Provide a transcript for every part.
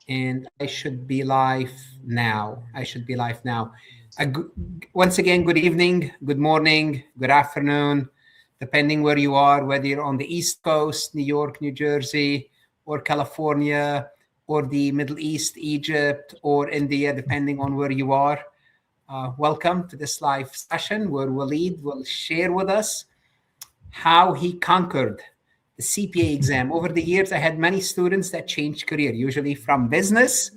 and I should be live now. I should be live now. Once again, good evening, good morning, good afternoon, depending where you are, whether you're on the East Coast, New York, New Jersey, or California, or the Middle East, Egypt, or India, depending on where you are. Welcome to this live session where Walid will share with us how he conquered the CPA exam. Over the years, I had many students that changed career, usually from business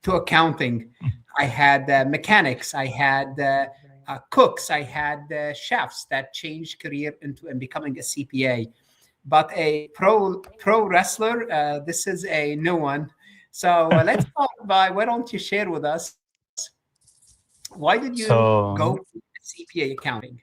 to accounting. I had mechanics, I had cooks, I had chefs that changed career into and becoming a CPA. But a pro wrestler, this is a new one. So let's start by, why don't you share with us, why did you go So, to CPA accounting?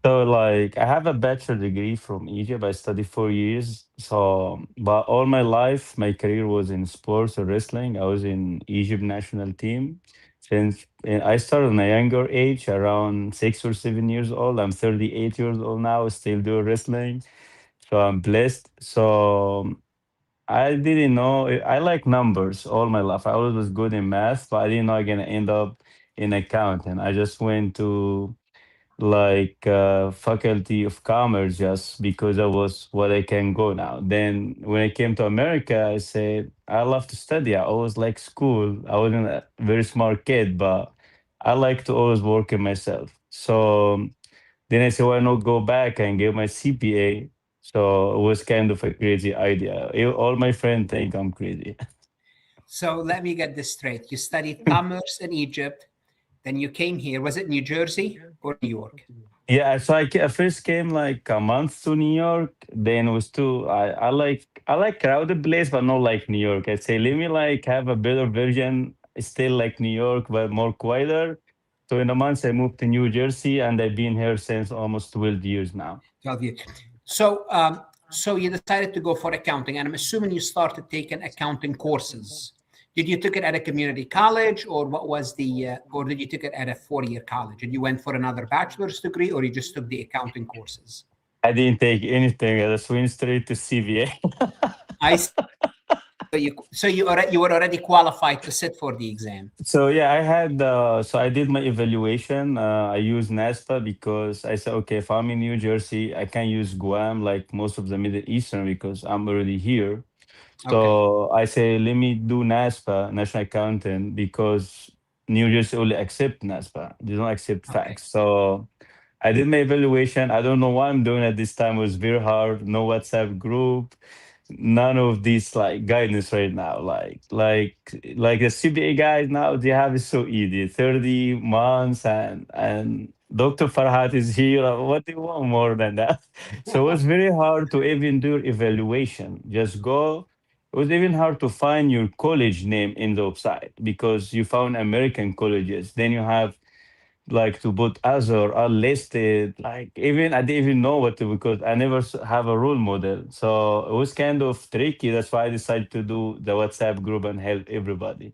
so, I have a bachelor degree from Egypt. I studied 4 years. But all my life, my career was in sports or wrestling. I was in Egypt national team since I started in a younger age, around 6 or 7 years old. I'm 38 years old now, still do wrestling. So I'm blessed. So I didn't know. I like numbers all my life. I always was good in math, but I didn't know I'm gonna end up in accounting. I just went to faculty of commerce just because that was what I can go now. Then when I came to America, I said I love to study. I always like school. I wasn't a very smart kid, but I like to always work in myself. So then I said, why not go back and get my CPA? So it was kind of a crazy idea. All my friends think I'm crazy. So let me get this straight. You studied commerce in Egypt, then you came here. Was it New Jersey or New York? Yeah, so I first came like a month to New York. Then it was too. I like crowded place, but not like New York. I say let me like have a better version, still like New York, but more quieter. So in a month I moved to New Jersey, and I've been here since almost 12 years now. 12 years. So, so you decided to go for accounting, and I'm assuming you started taking accounting courses. Did you took it at a community college, or what was or did you take it at a 4-year college? And you went for another bachelor's degree, or you just took the accounting courses? I didn't take anything. I just went straight to CVA. I see. So you were already qualified to sit for the exam. So yeah, I did my evaluation. I used NASPA because I said, okay, if I'm in New Jersey, I can use Guam like most of the Middle Eastern because I'm already here. Okay. So I say, let me do NASPA, National Accountant, because New Jersey only accept NASPA. They don't accept Okay. facts. So I did my evaluation. I don't know what I'm doing at this time. It was very hard. No WhatsApp group, none of these like guidance right now. Like the CBA guys now, they have it so easy. 30 months and Dr. Farhat is here. What do you want more than that? So it was very hard to even do evaluation. Just go. It was even hard to find your college name in the website because you found American colleges. Then you have like to put Azure unlisted. Like even I didn't even know what to because I never have a role model. So it was kind of tricky. That's why I decided to do the WhatsApp group and help everybody.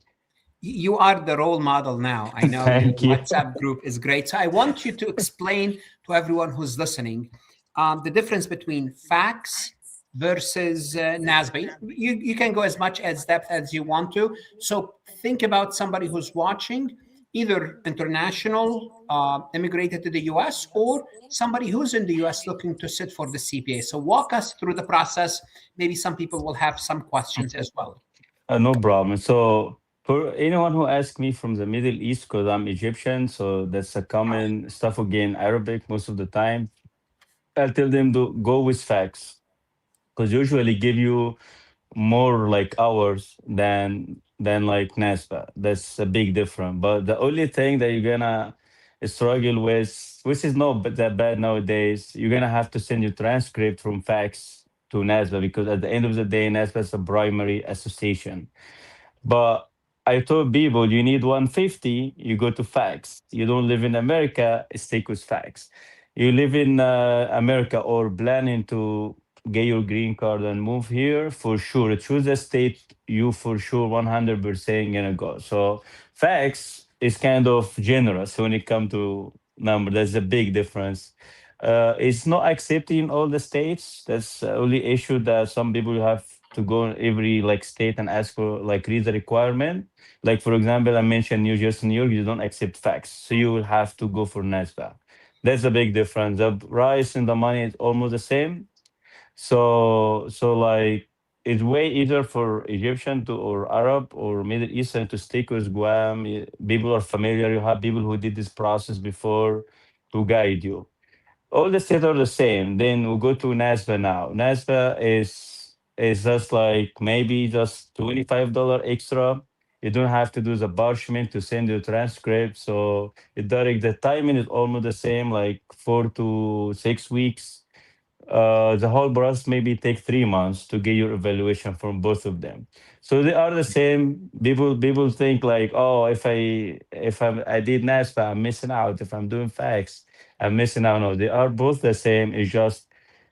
You are the role model now. I know your Thank you. WhatsApp group is great. So I want you to explain to everyone who's listening the difference between facts versus NASBA. You can go as much as depth as you want to. So think about somebody who's watching, either international, immigrated to the US, or somebody who's in the US looking to sit for the CPA. So walk us through the process. Maybe some people will have some questions as well. No problem. So for anyone who asks me from the Middle East, because I'm Egyptian, so that's a common stuff again, Arabic most of the time. I'll tell them to go with facts because usually give you more like hours than like NASPA. That's a big difference. But the only thing that you're gonna struggle with, which is not that bad nowadays, you're gonna have to send your transcript from fax to NASPA because at the end of the day, NASPA is a primary association. But I told people you need 150, you go to fax. You don't live in America, stick with fax. You live in America or planning to get your green card and move here, for sure. Choose a state you for sure 100% gonna go. So fax is kind of generous when it comes to number. That's a big difference. It's not accepted in all the states. That's the only issue that some people have to go in every like state and ask for like read the requirement. Like for example, I mentioned New Jersey, New York, you don't accept fax, so you will have to go for NASDAQ. That's a big difference. The price and the money is almost the same. So like it's way easier for Egyptian to or Arab or Middle Eastern to stick with Guam. People are familiar. You have people who did this process before to guide you. All the states are the same. Then we go to NASBA now. NASBA is just like maybe just $25 extra. You don't have to do the parchment to send you transcript. So it direct the timing is almost the same, like 4 to 6 weeks. The whole process maybe take 3 months to get your evaluation from both of them. So they are the same. People think like, oh, if I did NASPA, I'm missing out. If I'm doing fax, I'm missing out. No, they are both the same. It's just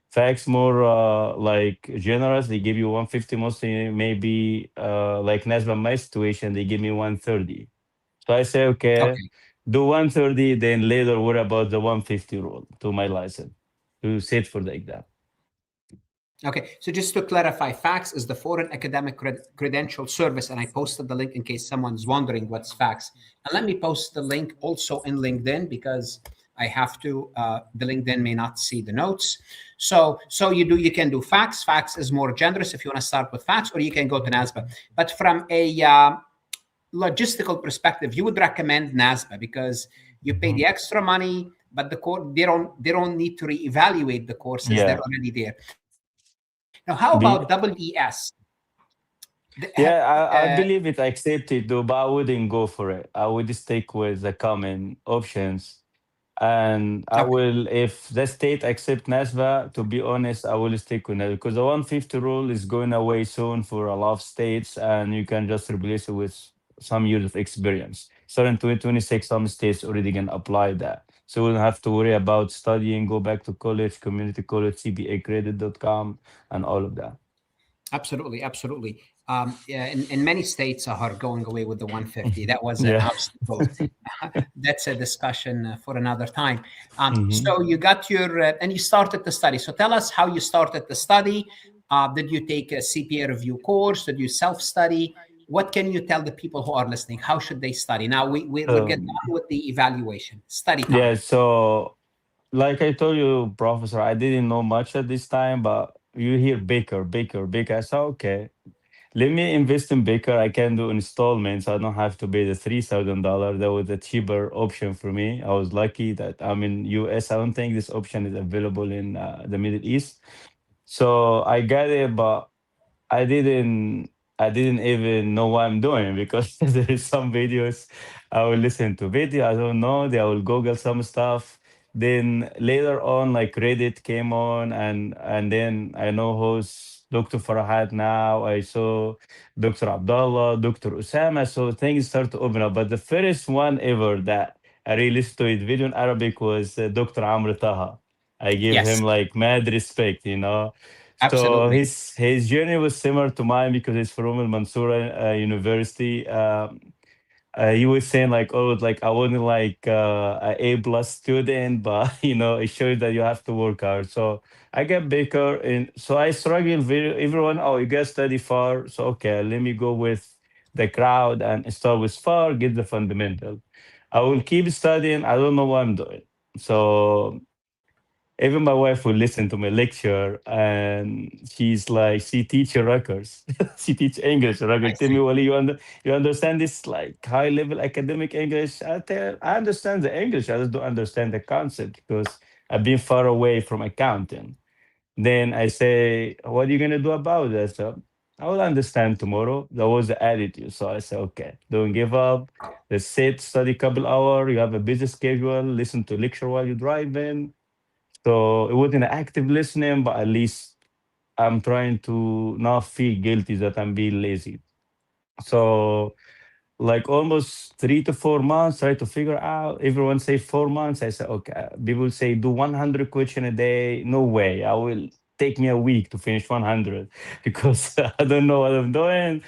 fax more like generous. They give you 150 mostly. Maybe like NASPA, my situation, they give me 130. So I say, okay, Okay. do 130, then later worry about the 150 rule to my license to sit for the exam. Okay, so just to clarify, FACS is the Foreign Academic Credential Service, and I posted the link in case someone's wondering what's FACS. And let me post the link also in LinkedIn because I have to. The LinkedIn may not see the notes. So you can do FACS. FACS is more generous if you want to start with FACS, or you can go to NASBA. But from a logistical perspective, you would recommend NASBA because you pay Mhm. the extra money, but the course they don't need to reevaluate the courses; they're Yeah. already there. Now, how about Be WES? yeah, I believe it accepted though, but I wouldn't go for it. I would stick with the common options. And I Okay, will, if the state accept NASVA, to be honest, I will stick with it because the 150 rule is going away soon for a lot of states, and you can just replace it with some years of experience. So in 2026, some states already can apply that. So we don't have to worry about studying, go back to college, community college, cpacredit.com, and all of that. absolutely, absolutely. Yeah, in many states are going away with the 150. That was an Yeah. obstacle. That's a discussion for another time. Hmm. So you got your and you started the study. So tell us how you started the study. Did you take a CPA review course? Did you self study? What can you tell the people who are listening? How should they study? Now we'll get Um, on with the evaluation. Study yeah. time. So like I told you, Professor, I didn't know much at this time, but you hear Baker, Baker, Baker. I said, okay, let me invest in Baker. I can do installments. I don't have to pay the $3,000. That was a cheaper option for me. I was lucky that I'm in US. I don't think this option is available in the Middle East. So I got it, but I didn't I didn't even know what I'm doing because there is some videos I will listen to video. I don't know. They I will Google some stuff. Then later on, like Reddit came on and then I know who's Dr. Farhat now. I saw Dr. Abdullah, Dr. Usama. So things start to open up. But the first one ever that I really listened to it video in Arabic was Dr. Amr Taha. I give him Yes, like mad respect, you know. So absolutely. his journey was similar to mine because he's from Al Mansoura University. He was saying like, oh, like I wasn't like a A+ student, but it shows that you have to work hard. So I get Baker, and so I struggle. Everyone, oh, you guys study far, so okay, let me go with the crowd and start with far, get the fundamental. I will keep studying. I don't know what I'm doing. So even my wife will listen to my lecture and she's like, she teach records. She teach English I record. Tell me, see. Wally, you understand this like high level academic English? I tell I understand the English. I just don't understand the concept because I've been far away from accounting. Then I say, what are you gonna do about that? So I will understand tomorrow. That was the attitude. So I say, okay, don't give up. Let's sit, study a couple hours. You have a busy schedule. Listen to lecture while you're driving, so it wasn't active listening, but at least I'm trying to not feel guilty that I'm being lazy. So like almost 3 to 4 months, try to figure out. Everyone say 4 months. I say, okay. People say do 100 question a day. No way. I will take me a week to finish 100 because I don't know what I'm doing.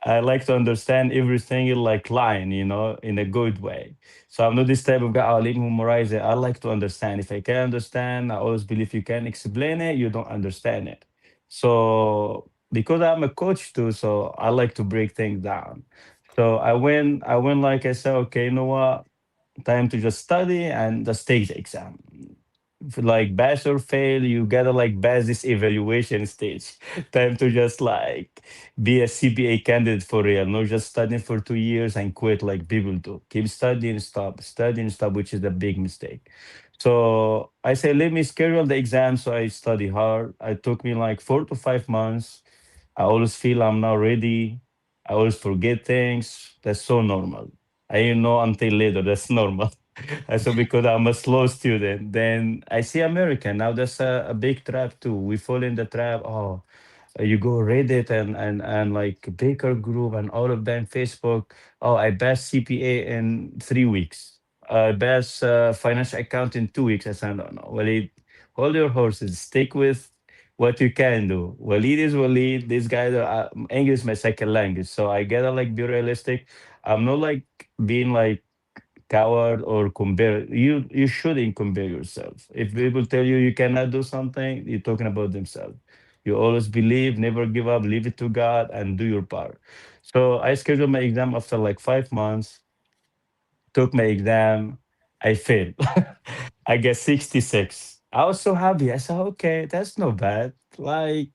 I like to understand everything in like line, in a good way. So I'm not this type of guy. I'll let me memorize it. I like to understand. If I can understand, I always believe you can explain it, you don't understand it. So because I'm a coach too, so I like to break things down. So I went like I said, okay, you know what? Time to just study and just take the exam. If you like pass or fail, you gotta like pass this evaluation stage. Time to just like be a CPA candidate for real, not just studying for 2 years and quit like people do. Keep studying, stop, which is a big mistake. So I say, let me schedule the exam. So I study hard. It took me like 4 to 5 months. I always feel I'm not ready. I always forget things. That's so normal. I didn't know until later. That's normal. And so because I'm a slow student, then I see American. Now that's a big trap too. We fall in the trap. Oh, you go Reddit and like Baker Group and all of them, Facebook. Oh, I passed CPA in 3 weeks. I passed financial account in 2 weeks. I said, no, no. Well, hold your horses. Stick with what you can do. Walid is Walid. These guys are English is my second language, so I gotta like be realistic. I'm not like being like coward or compare. You shouldn't compare yourself. If people tell you you cannot do something, you're talking about themselves. You always believe, never give up, leave it to God, and do your part. So I scheduled my exam after like 5 months. Took my exam. I failed. I get 66. I was so happy. I said, okay, that's not bad. Like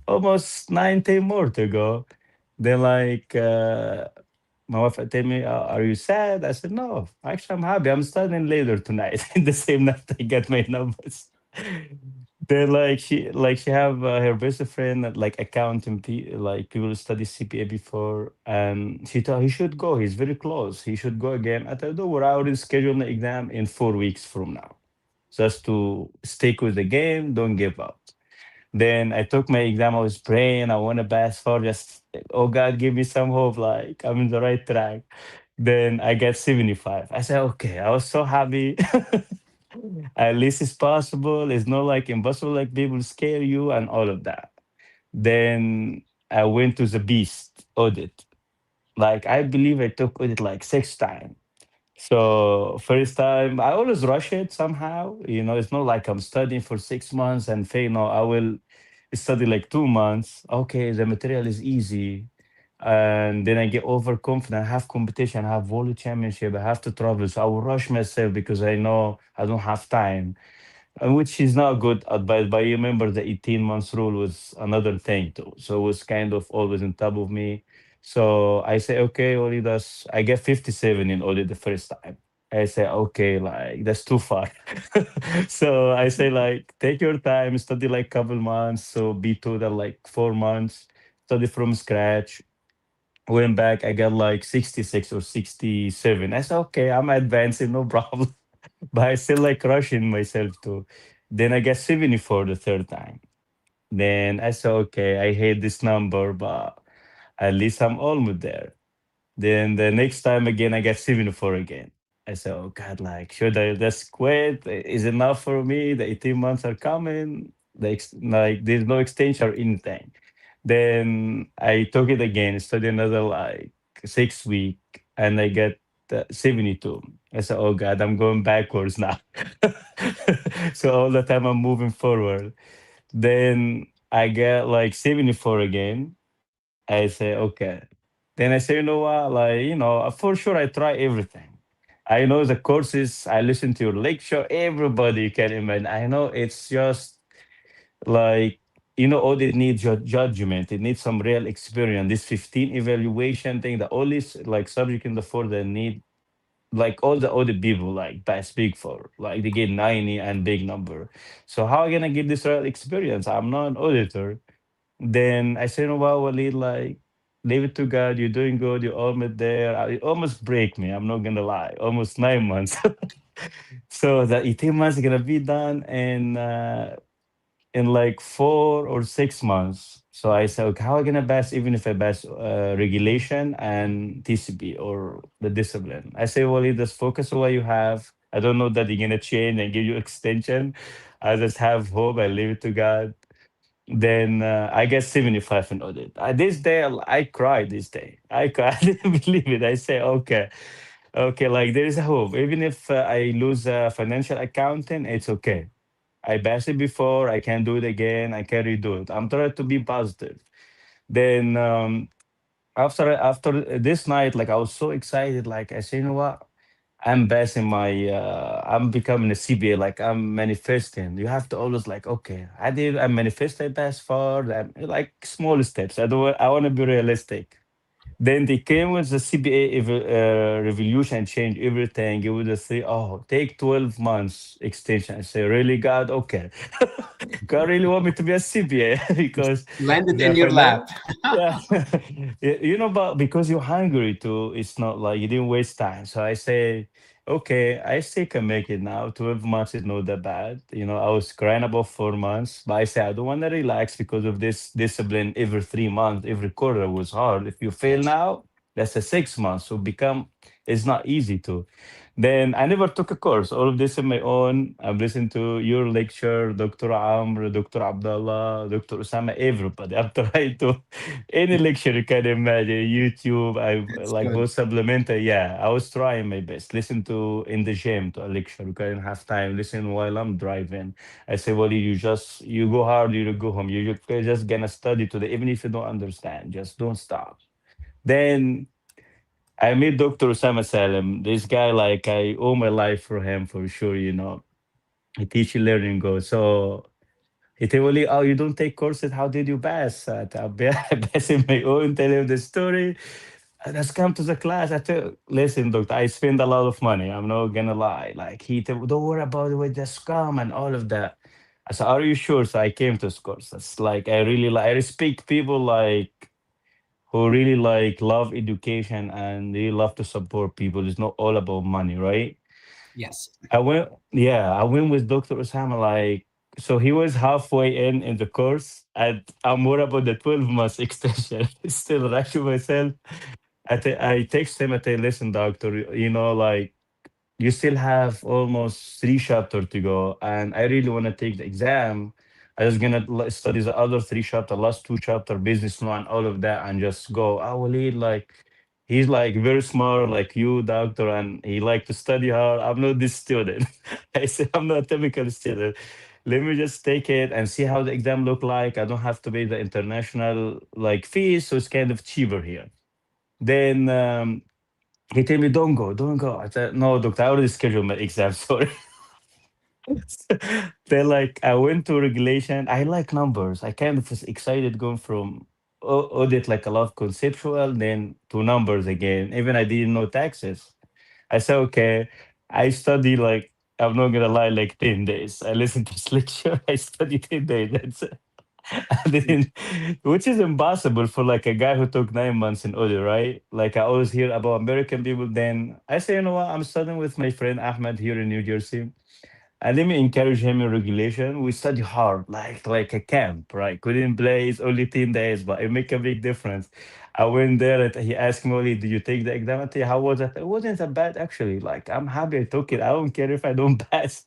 almost 90 more to go. Then like my wife tell me, "Are you sad?" I said, "No, actually, I'm happy. I'm studying later tonight." In the same night, I get my numbers. Then she have her best friend like accounting like people who study CPA before, and she thought he should go. He's very close. He should go again. I thought, don't worry, I already scheduled the exam in 4 weeks from now, just to stick with the game. Don't give up. Then I took my exam. I was praying. I want to pass for just, oh God, give me some hope. Like I'm in the right track. Then I get 75. I said, okay. I was so happy. At least it's possible. It's not like impossible, like people scare you and all of that. Then I went to the beast audit. Like I believe I took audit like 6 times. So first time, I always rush it somehow. It's not like I'm studying for 6 months and fail. No, I will study like 2 months. Okay, the material is easy. And then I get overconfident, I have competition, I have world championship, I have to travel. So I will rush myself because I know I don't have time, which is not good advice. But you remember the 18 months rule was another thing too. So it was kind of always on top of me. So I say, okay, Oli, I get 57 in Oli the first time. I say, okay, like that's too far. So I say, like, take your time, study like couple months. So be total like 4 months, study from scratch. Went back, I got like 66 or 67. I said, okay, I'm advancing, no problem. But I still like rushing myself too. Then I got 74 the third time. Then I said, okay, I hate this number, but at least I'm almost there. Then the next time again, I got 74 again. I said, oh God, like, should I just quit? Is it enough for me? The 18 months are coming. Like, there's no extension or anything. Then I took it again, studied another like 6 week, and I get 72. I said, oh God, I'm going backwards now. So all the time I'm moving forward. Then I get like 74 again. I say, okay. Then I say, you know what? Like, for sure, I try everything. I know the courses, I listen to your lecture, everybody you can imagine. I know it's just like, audit needs your judgment. It needs some real experience. This 15 evaluation thing, the only like subject in the four that need like all the audit people like pass big for like they get 90 and big number. So how I gonna get this real experience? I'm not an auditor. Then I said, "Oh wow, Walid, like, leave it to God. You're doing good. You're almost there." It almost break me. I'm not gonna lie. Almost 9 months. So the 18 months is gonna be done in like 4 or 6 months. So I said, okay, how am I gonna pass even if I pass regulation and TCP or the discipline? I say, well, you just focus on what you have. I don't know that you're gonna change and give you extension. I just have hope. I leave it to God. Then I get 75 in audit. This day, I cried this day. I cried. I didn't believe it. I say, okay, okay, like there is a hope. Even if I lose financial accounting, it's okay. I passed it before. I can do it again. I can redo it. I'm trying to be positive. Then after this night, like I was so excited. Like I said, you know what? I'm passing I'm becoming a CPA, like I'm manifesting. You have to always like, okay, I manifested as far, like small steps. I want to be realistic. Then they came with the CPA revolution, change everything. It was a say, oh, take 12 months extension. I say, really, God? Okay. God really want me to be a CPA because Landed the in your lap. yeah, but because you're hungry too, it's not like you didn't waste time. So I say, okay, I still can make it now. 12 months is not that bad. I was crying about 4 months, but I say I don't want to relax because of this discipline every 3 months, every quarter was hard. If you fail Yes. now, that's a 6 months. So it's not easy to. Then I never took a course. All of this on my own. I've listened to your lecture, Dr. Amr, Dr. Abdullah, Dr. Osama, everybody. I'm trying to any lecture you can imagine, YouTube. I That's like good. both supplemental. Yeah, I was trying my best. Listen to in the gym to a lecture. You can have time. Listen while I'm driving. I say, well, you go hard, you go home. You're just gonna study today, even if you don't understand. Just don't stop. Then I meet Dr. Osama Salem. This guy, like, I owe my life for him for sure. He teach you learning go. So he told me, oh, you don't take courses. How did you pass? I pass in my own, tell him the story. Let's come to the class. I tell, listen, doctor, I spend a lot of money. I'm not gonna lie. Like he tell, don't worry about it with the scam and all of that. I said, are you sure? So I came to this course. That's like I really like I respect people like who really like love education and they love to support people. It's not all about money, right? Yes. I went with Dr. Osama. Like, so he was halfway in the course, and I'm more about the 12 months extension. Still rushing myself. I text him. I say, listen, doctor, like you still have almost three chapters to go, and I really want to take the exam. I was gonna study the other three chapter, last two chapter, business law and all of that, and just go. I will lead like he's like very smart, like you, doctor, and he like to study hard. I'm not this student. I said I'm not a typical student. Let me just take it and see how the exam look like. I don't have to pay the international like fees, so it's kind of cheaper here. Then he told me, don't go, don't go. I said, no, doctor, I already scheduled my exam. Sorry. Then, like, I went to regulation. I like numbers. I kind of was excited going from audit, like a lot of conceptual, then to numbers again. Even I didn't know taxes. I said, okay, I study like, I'm not gonna lie, like 10 days. I listened to this lecture. I studied 10 days. That's it. I didn't, which is impossible for like a guy who took 9 months in audit, right? Like I always hear about American people. Then I say, you know what? I'm studying with my friend Ahmed here in New Jersey. And let me encourage him in regulation. We study hard, like a camp, right? Couldn't play. It's only 10 days, but it make a big difference. I went there and he asked me, "Oli, did you take the exam?" I tell you, how was it? It wasn't that bad actually. Like I'm happy I took it. I don't care if I don't pass.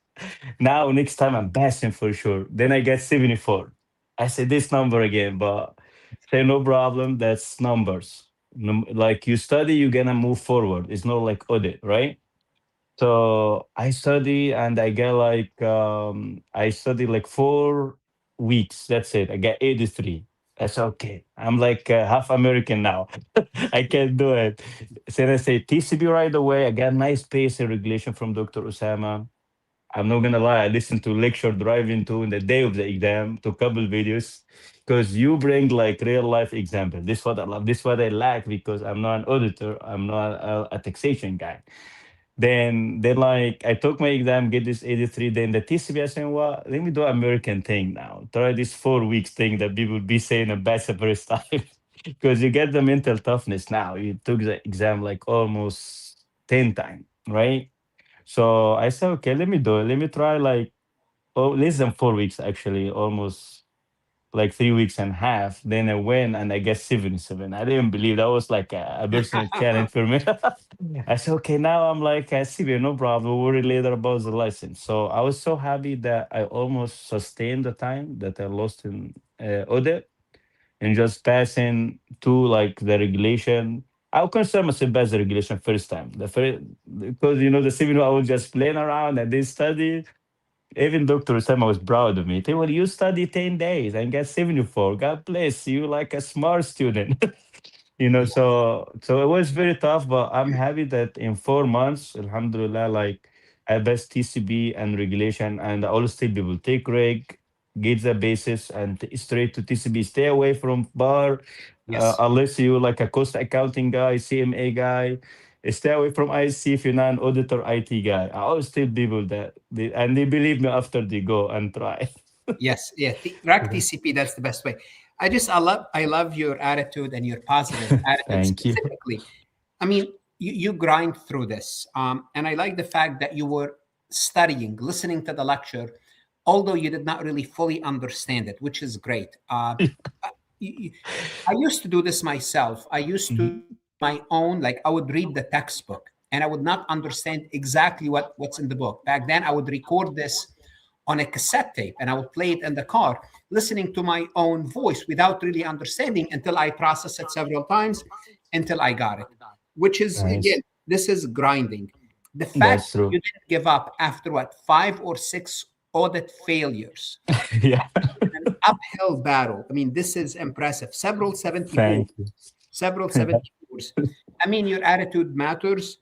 Now next time I'm passing for sure. Then I get 74. I say this number again, but say no problem. That's numbers. Like you study, you're gonna move forward. It's not like audit, right? So I study and I get like I study like 4 weeks. That's it. I get 83. That's okay. I'm like half American now. I can do it. So I say TCB right away. I got nice pace and regulation from Dr. Osama. I'm not gonna lie, I listened to lecture driving to in the day of the exam to couple videos because you bring like real life example. This what I love. This what I like because I'm not an auditor. I'm not a taxation guy. Then like I took my exam, get this 83. Then the TCB, I said, well, let me do American thing now. Try this 4 weeks thing that people be saying a best the first time. Because you get the mental toughness now. You took the exam like almost 10 times, right? So I said, okay, let me do it. Let me try like less than 4 weeks actually, almost like 3 weeks and a half. Then I went and I get 77. I didn't believe that was like a personal challenge for me. I said, okay, now I'm like, CBA, no problem. We'll worry later about the license. So I was so happy that I almost sustained the time that I lost in audit and just passing to like the regulation. I'll consider myself as the regulation first time. The first because the 7 I was just playing around and didn't study. Even Dr. Osama was proud of me. He well, you study 10 days and get 74. God bless you, like a smart student. So it was very tough, but I'm happy that in 4 months, alhamdulillah, like I passed TCB and regulation, and I always tell people take reg, get the basis, and straight to TCB. Stay away from bar, Yes. unless you like a cost accounting guy, CMA guy. Stay away from IC if you're not an auditor IT guy. I always tell people that, and they believe me after they go and try. Yes, yeah. Rack Mhm. TCP, that's the best way. I love your attitude and your positive attitude Thank you. specifically. I mean, you grind through this, and I like the fact that you were studying, listening to the lecture, although you did not really fully understand it, which is great. I used to do this myself. I used to Mhm. my own, like I would read the textbook and I would not understand exactly what's in the book. Back then, I would record this on a cassette tape and I would play it in the car, listening to my own voice without really understanding until I processed it several times until I got it, which is, again, Nice. this is grinding. The fact That's that you true. didn't give up after what, 5 or 6 audit failures, Yeah. an uphill battle. I mean, this is impressive. Thank you. Several 74s. I mean, your attitude matters.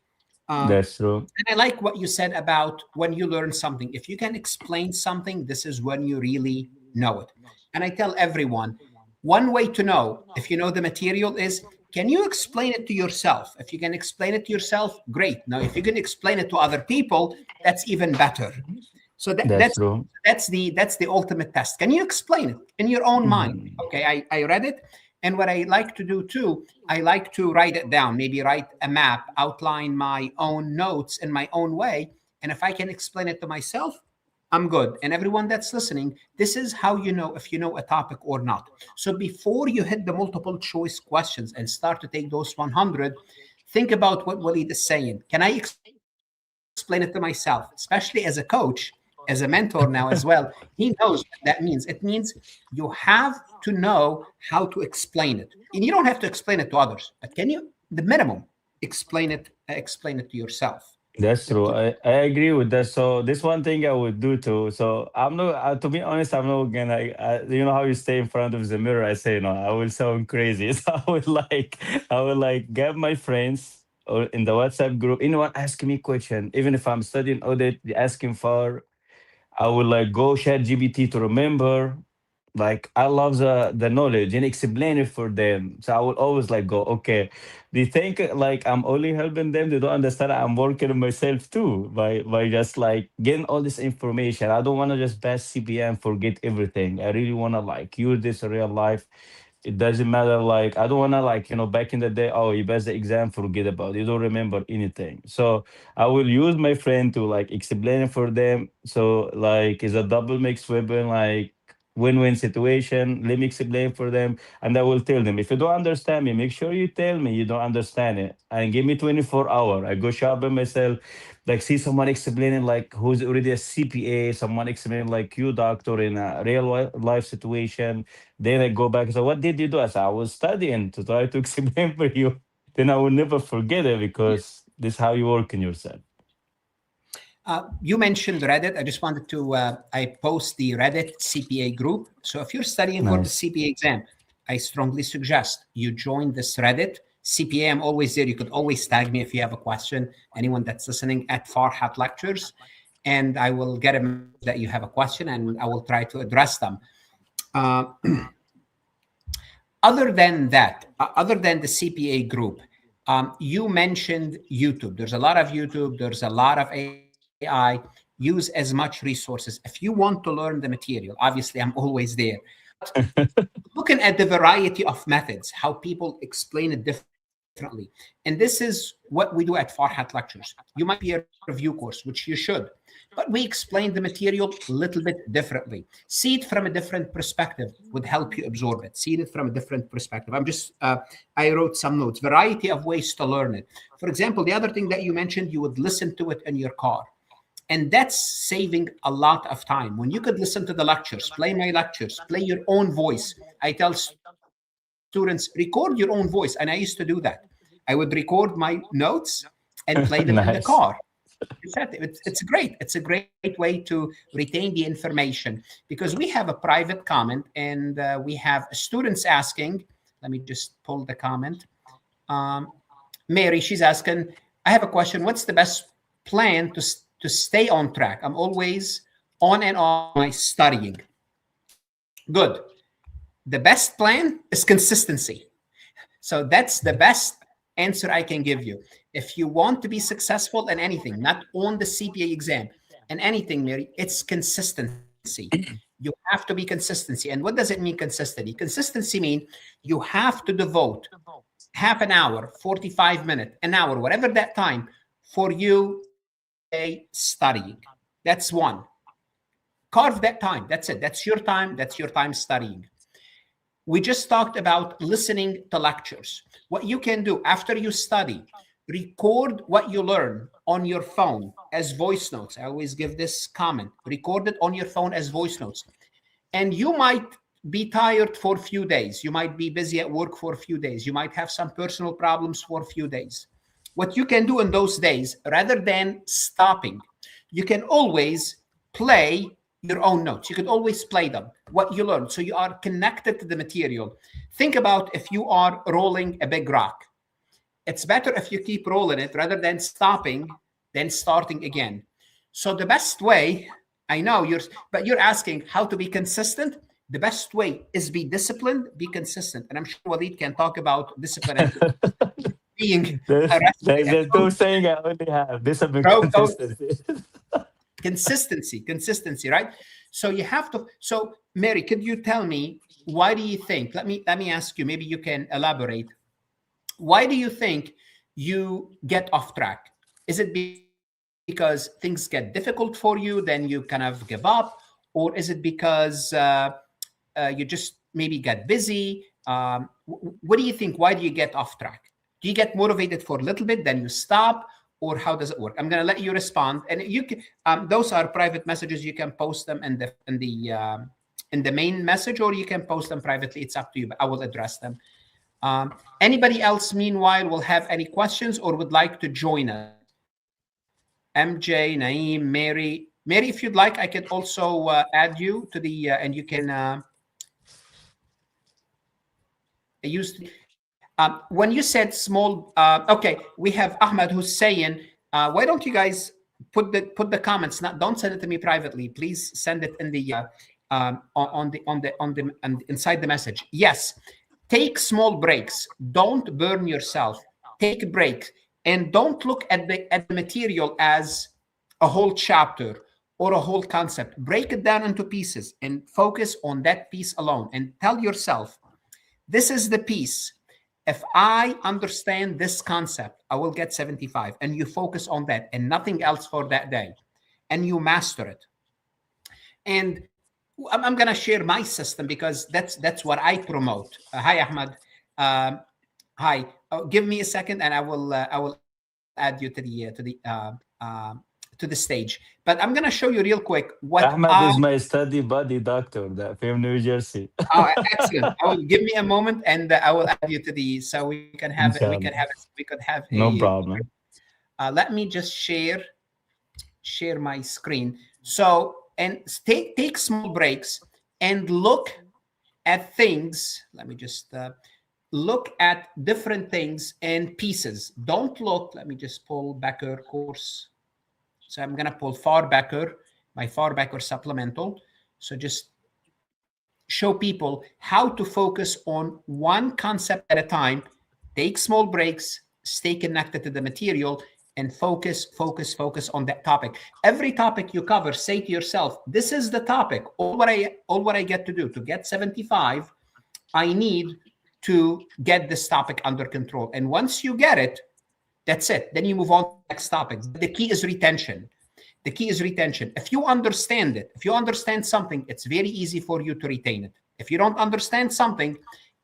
That's true. And I like what you said about when you learn something. If you can explain something, this is when you really know it. And I tell everyone, one way to know if you know the material is, can you explain it to yourself? If you can explain it to yourself, great. Now, if you can explain it to other people, that's even better. So that, That's that's true. that's the ultimate test. Can you explain it in your own mind? Mhm. Okay, I read it. And what I like to do too, I like to write it down, maybe write a map, outline my own notes in my own way. And if I can explain it to myself, I'm good. And everyone that's listening, this is how you know if you know a topic or not. So before you hit the multiple choice questions and start to take those 100, think about what Walid is saying. Can I explain it to myself, especially as a coach, as a mentor now as well? He knows what that means. It means you have to know how to explain it. And you don't have to explain it to others, but can you, the minimum, explain it to yourself? That's true. I agree with that. So this one thing I would do too. So I'm not, to be honest, I'm not gonna. You know how you stay in front of the mirror. I say no. I will sound crazy. So I would like get my friends or in the WhatsApp group. Anyone ask me question, even if I'm studying audit, they asking for. I would like go share GBT to remember. Like I love the knowledge and explain it for them. So I will always like go, okay. They think like I'm only helping them. They don't understand I'm working on myself too by just like getting all this information. I don't want to just pass CPA and forget everything. I really want to like use this in real life. It doesn't matter. Like I don't want to like back in the day. Oh, you pass the exam, forget about it. You don't remember anything. So I will use my friend to like explain it for them. So like it's a double mixed weapon. Like win-win situation. Let me explain for them, and I will tell them if you don't understand me, make sure you tell me you don't understand it, and give me 24 hours. I go sharpen myself, like see someone explaining like who's already a CPA, someone explaining like you doctor in a real life situation. Then I go back. So what did you do? I said I was studying to try to explain for you. Then I will never forget it because this is how you work in yourself. You mentioned Reddit. I just wanted to, I post the Reddit CPA group. So if you're studying for the Nice. CPA exam, I strongly suggest you join this Reddit. CPA, I'm always there. You could always tag me if you have a question. Anyone that's listening at Farhat Lectures, and I will get a message that you have a question and I will try to address them. Uh, other than the CPA group, you mentioned YouTube. There's a lot of YouTube. There's a lot of AI. Use as much resources. If you want to learn the material, obviously I'm always there. But looking at the variety of methods, how people explain it differently. And this is what we do at Farhat Lectures. You might be a review course, which you should, but we explain the material a little bit differently. See it from a different perspective would help you absorb it. See it from a different perspective. I wrote some notes, variety of ways to learn it. For example, the other thing that you mentioned, you would listen to it in your car. And that's saving a lot of time. When you could listen to the lectures, play my lectures, play your own voice. I tell students, record your own voice. And I used to do that. I would record my notes and play them in the car. Nice. It's great. It's a great way to retain the information, because we have a private comment, and we have students asking. Let me just pull the comment. Mary, she's asking, I have a question. What's the best plan to stay on track? I'm always on and off my studying. Good. The best plan is consistency. So that's the best answer I can give you. If you want to be successful in anything, not on the CPA exam, and anything, Mary, it's consistency. You have to be consistency. And what does it mean, consistency? Consistency means you have to devote half an hour, 45 minutes, an hour, whatever that time, for you studying. That's one. Carve that time. That's it. That's your time. That's your time studying. We just talked about listening to lectures. What you can do after you study, record what you learn on your phone as voice notes. I always give this comment. Record it on your phone as voice notes. And you might be tired for a few days. You might be busy at work for a few days. You might have some personal problems for a few days. What you can do in those days, rather than stopping, you can always play your own notes. You can always play them, what you learned. So you are connected to the material. Think about if you are rolling a big rock. It's better if you keep rolling it rather than stopping, then starting again. So the best way, I know you're asking how to be consistent. The best way is be disciplined, be consistent. And I'm sure Walid can talk about discipline and being there's no saying I only have discipline, consistency, right? So you have to. So Mary, could you tell me, why do you think, let me ask you, maybe you can elaborate. Why do you think you get off track? Is it because things get difficult for you, then you kind of give up? Or is it because you just maybe get busy? What do you think? Why do you get off track? Do you get motivated for a little bit, then you stop? Or how does it work? I'm going to let you respond. And you can, those are private messages. You can post them in the main message, or you can post them privately. It's up to you, but I will address them. Anybody else, meanwhile, will have any questions or would like to join us? MJ, Naeem, Mary. Mary, if you'd like, I can also add you to the, and you can use, when you said small, okay, we have Ahmed who's saying, why don't you guys put the comments, don't send it to me privately, please send it in the, inside the message. Yes. Take small breaks. Don't burn yourself. Take a break, and don't look at the material as a whole chapter or a whole concept. Break it down into pieces and focus on that piece alone. And tell yourself, this is the piece. If I understand this concept, I will get 75. And you focus on that and nothing else for that day, and you master it. And I'm going to share my system because that's what I promote. Hi, Ahmed. Hi. Give me a second, and I will add you to the stage. But I'm going to show you real quick what Ahmed is my study buddy doctor from New Jersey. Oh, excellent. Give me a moment, and I will add you to the, so we can have it. We could have no problem. Let me just share my screen. So. And take small breaks and look at things. Let me just look at different things and pieces. Don't look. Let me just pull Becker course. So I'm going to pull my Becker supplemental. So just show people how to focus on one concept at a time. Take small breaks. Stay connected to the material. And focus on that topic. Every topic you cover, say to yourself, this is the topic. All what I get to do to get 75, I need to get this topic under control. And once you get it, that's it. Then you move on to the next topic. The key is retention. If you understand it, if you understand something, it's very easy for you to retain it. If you don't understand something,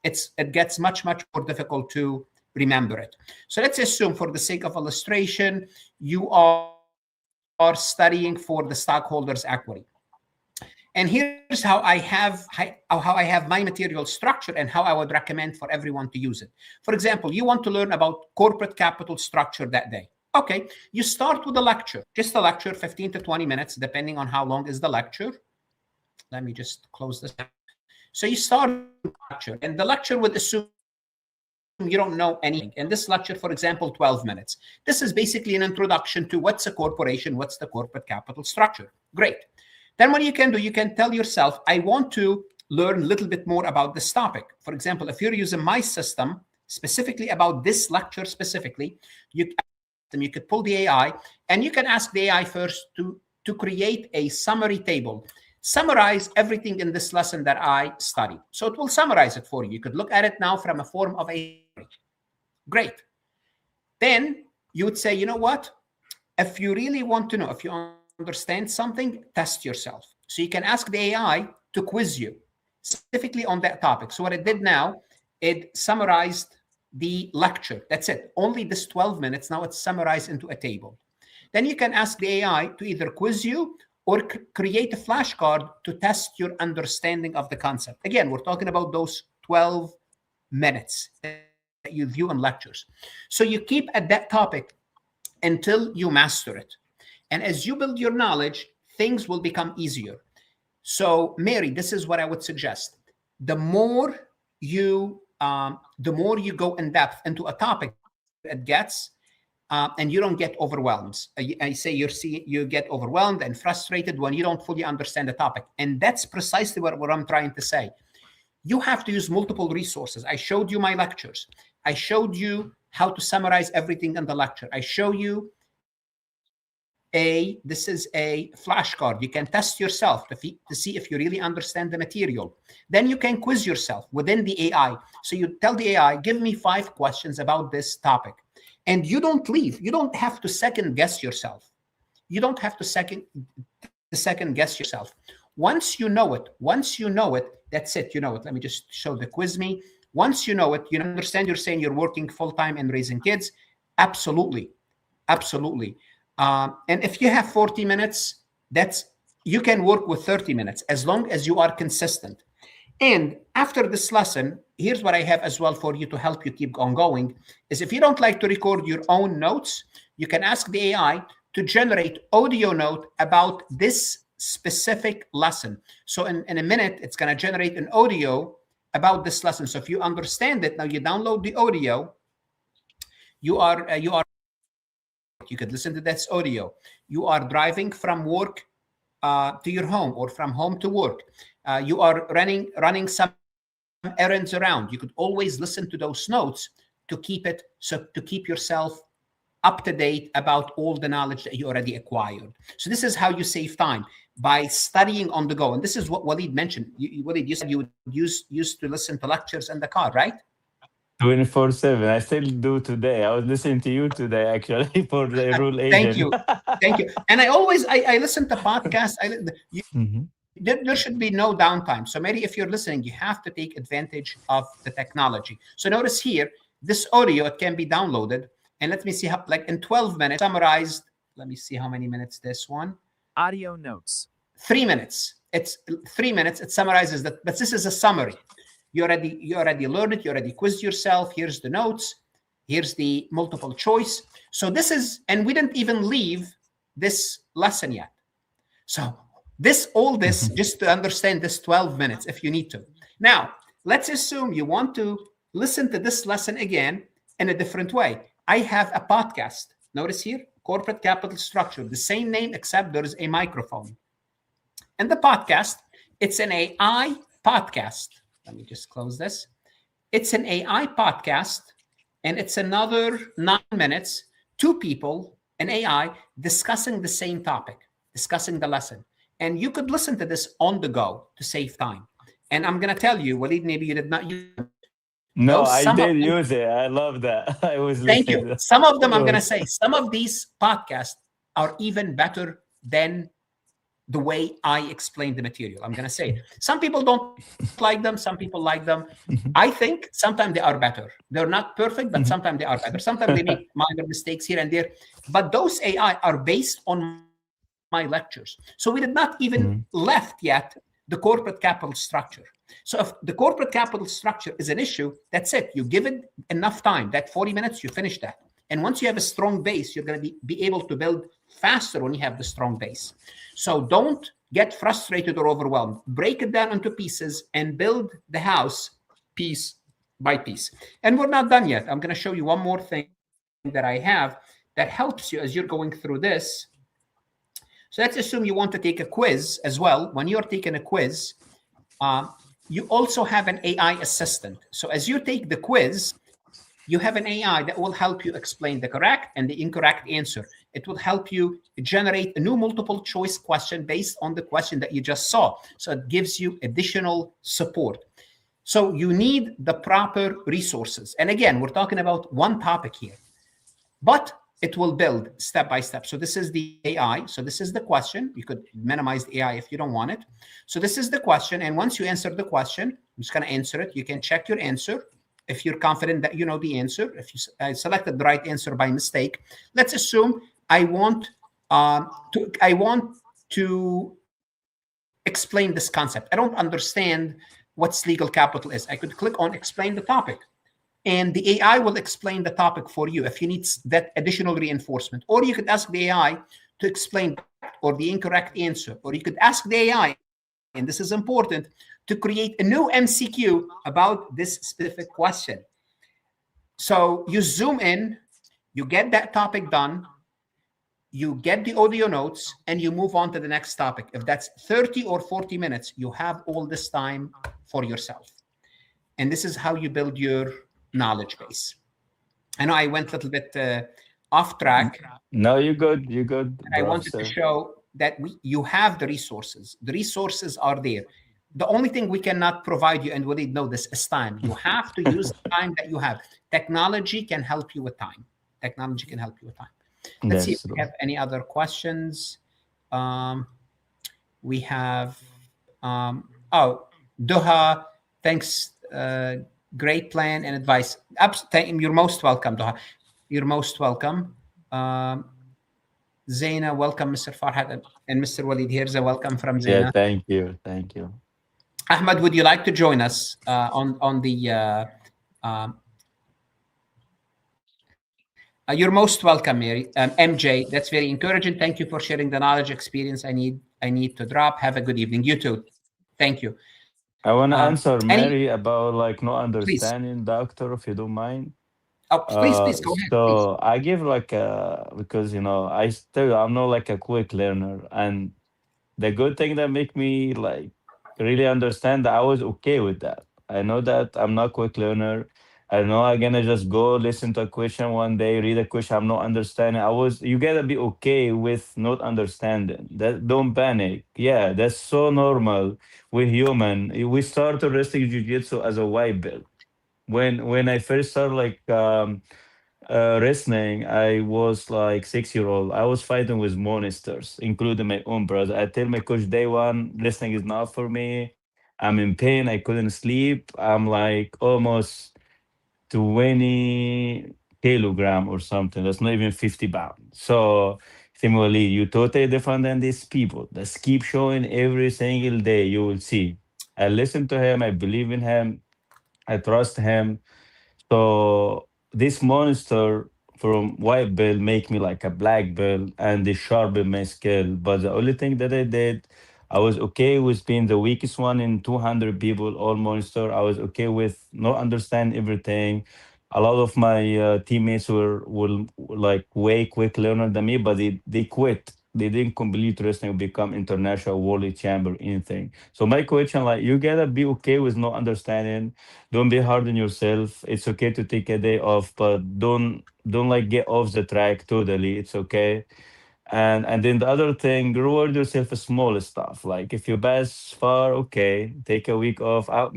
it gets much more difficult to remember it. So let's assume, for the sake of illustration, you are studying for the stockholders' equity. And here's how I have my material structured and how I would recommend for everyone to use it. For example, you want to learn about corporate capital structure that day. Okay, you start with a lecture, just a lecture, 15 to 20 minutes, depending on how long is the lecture. Let me just close this. So you start with a lecture, and the lecture would assume you don't know anything. And this lecture, for example, 12 minutes. This is basically an introduction to what's a corporation, what's the corporate capital structure. Great. Then what you can do, you can tell yourself, I want to learn a little bit more about this topic. For example, if you're using my system, specifically about this lecture specifically, you could pull the AI, and you can ask the AI first to create a summary table. Summarize everything in this lesson that I studied. So it will summarize it for you. You could look at it now from a form of a great. Then you would say, you know what? If you really want to know, if you understand something, test yourself. So you can ask the AI to quiz you specifically on that topic. So what it did now, it summarized the lecture. That's it. Only this 12 minutes. Now it's summarized into a table. Then you can ask the AI to either quiz you or create a flashcard to test your understanding of the concept. Again, we're talking about those 12 minutes that you view in lectures. So you keep at that topic until you master it. And as you build your knowledge, things will become easier. So Mary, this is what I would suggest. The more you go in depth into a topic, it gets, and you don't get overwhelmed. I say you get overwhelmed and frustrated when you don't fully understand the topic. And that's precisely what I'm trying to say. You have to use multiple resources. I showed you my lectures. I showed you how to summarize everything in the lecture. I show you this is a flashcard. You can test yourself to see if you really understand the material. Then you can quiz yourself within the AI. So you tell the AI, give me 5 questions about this topic. And you don't leave. You don't have to second guess yourself. You don't have to second guess yourself. Once you know it, that's it. You know it. Let me just show the quiz me. Once you know it, you understand you're saying you're working full-time and raising kids. Absolutely. Absolutely. And if you have 40 minutes, you can work with 30 minutes as long as you are consistent. And after this lesson, here's what I have as well for you to help you keep on going, is if you don't like to record your own notes, you can ask the AI to generate audio note about this specific lesson. So in a minute, it's going to generate an audio about this lesson. So if you understand it, now you download the audio, you could listen to this audio. You are driving from work to your home or from home to work. You are running some errands around. You could always listen to those notes to keep yourself up to date about all the knowledge that you already acquired. So this is how you save time, by studying on the go. And this is what Walid mentioned. Walid, you said you used to listen to lectures in the car, right? 24/7. I still do today. I was listening to you today, actually, for the rule agent. Thank you. And I listen to podcasts. There should be no downtime. So maybe if you're listening, you have to take advantage of the technology. So notice here, this audio, it can be downloaded. And let me see how, like in 12 minutes, summarized. Let me see how many minutes this one. Audio notes. 3 minutes. It's 3 minutes. It summarizes that, but this is a summary. You already learned it. You already quizzed yourself. Here's the notes. Here's the multiple choice. So this is, and we didn't even leave this lesson yet. So all this just to understand this 12 minutes if you need to. Now, let's assume you want to listen to this lesson again in a different way. I have a podcast. Notice here, corporate capital structure, the same name, except there is a microphone. And the podcast, it's an AI podcast. Let me just close this. It's an AI podcast, and it's another 9 minutes, 2 people, an AI, discussing the same topic, discussing the lesson. And you could listen to this on the go to save time. And I'm going to tell you, Walid, maybe you did not use it. No, I did use it. I love that. I was Thank you. Some of them, I'm going to say, some of these podcasts are even better than the way I explain the material. I'm going to say it. Some people don't like them. Some people like them. I think sometimes they are better. They're not perfect, but sometimes they are better. Sometimes they make minor mistakes here and there. But those AI are based on my lectures. So we did not even left yet the corporate capital structure. So if the corporate capital structure is an issue, that's it. You give it enough time. That 40 minutes, you finish that. And once you have a strong base, you're going to be able to build faster when you have the strong base. So don't get frustrated or overwhelmed. Break it down into pieces and build the house piece by piece. And we're not done yet. I'm going to show you one more thing that I have that helps you as you're going through this. So let's assume you want to take a quiz as well. When you're taking a quiz, you also have an AI assistant. So as you take the quiz, you have an AI that will help you explain the correct and the incorrect answer. It will help you generate a new multiple choice question based on the question that you just saw. So it gives you additional support. So you need the proper resources. And again, we're talking about one topic here, but it will build step by step. So this is the AI. So this is the question. You could minimize the AI if you don't want it. So this is the question. And once you answer the question, I'm just going to answer it. You can check your answer if you're confident that you know the answer. If you selected the right answer by mistake, let's assume I want to explain this concept. I don't understand what's legal capital is. I could click on explain the topic, and the AI will explain the topic for you if you need that additional reinforcement. Or you could ask the AI to explain or the incorrect answer. Or you could ask the AI, and this is important, to create a new MCQ about this specific question. So you zoom in, you get that topic done, you get the audio notes, and you move on to the next topic. If that's 30 or 40 minutes, you have all this time for yourself. And this is how you build your knowledge base. I know I went a little bit off track. No, you're good. You're good, I wanted to sir. show that you have the resources. The resources are there. The only thing we cannot provide you, and we know this, is time. You have to use the time that you have. Technology can help you with time. Technology can help you with time. Let's see if That's we true. have any other questions. We have, Doha, thanks. Great plan and advice. You're most welcome, Doha. You're most welcome. Zaina, welcome, Mr. Farhat and Mr. Walid. Here's a welcome from Yeah, Zaina. thank you. Thank you. Ahmed, would you like to join us on the? You're most welcome, Mary. MJ, that's very encouraging. Thank you for sharing the knowledge experience. I need to drop. Have a good evening. You too. Thank you. I want to answer Any? Mary about like no Please. understanding, doctor, if you don't mind. Oh, please go ahead. Please. So I give like because I still I'm not like a quick learner, and the good thing that make me like really understand that I was okay with that. I know that I'm not quick learner. I know I'm gonna just go listen to a question one day, read a question I'm not understanding. You gotta be okay with not understanding. That don't panic. Yeah, that's so normal. We're human. We started wrestling jiu-jitsu as a white belt. When I first started like wrestling, I was like 6 year old. I was fighting with monsters, including my own brother. I tell my coach day one, wrestling is not for me. I'm in pain. I couldn't sleep. I'm like almost 20 kilogram or something. That's not even 50 pounds. So similarly, you totally different than these people. Just keep showing every single day. You will see. I listen to him. I believe in him. I trust him. So this monster from white belt make me like a black belt and they sharpen my skill. But the only thing that I did, I was okay with being the weakest one in 200 people, all monster. I was okay with not understand everything. A lot of my teammates were like way quick learner than me, but they quit. They didn't complete wrestling, become international world champion, anything. So my question, like, you gotta be okay with not understanding. Don't be hard on yourself. It's okay to take a day off, but don't like get off the track totally. It's okay. And then the other thing, reward yourself for small stuff. Like if you pass far, okay, take a week off. I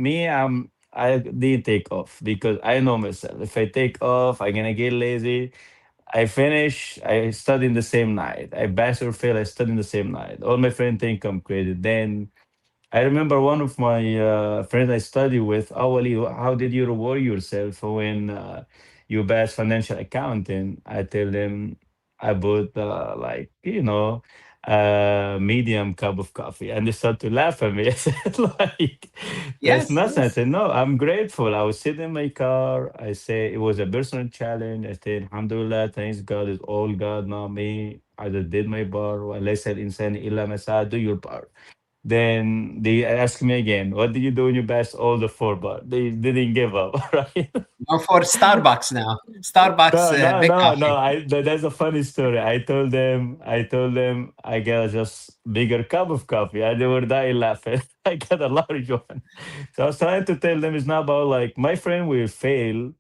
didn't take off because I know myself. If I take off, I'm gonna get lazy. I finish, I study in the same night. I pass or fail, I study in the same night. All my friends think I'm crazy. Then I remember one of my friends I study with, oh, Ali, how did you reward yourself when you pass financial accounting? I tell them I bought like, a medium cup of coffee, and they start to laugh at me. I said, like, that's Yes, nothing. I yes. said, no, I'm grateful. I was sitting in my car. I say it was a personal challenge. I said, Alhamdulillah, thanks God, it's all God, not me. I just did my part. وَلَيْسَ الْإِنسَانِ إِلَّا مَا سَعَى. Do your part. Then they asked me again, what did you do when you passed all the four bar? They didn't give up, right? Go for Starbucks now. Starbucks, No, no, big no, no. coffee. That's a funny story. I told them, I got just bigger cup of coffee, and they were dying laughing. I got a large one. So I was trying to tell them it's not about like my friend will fail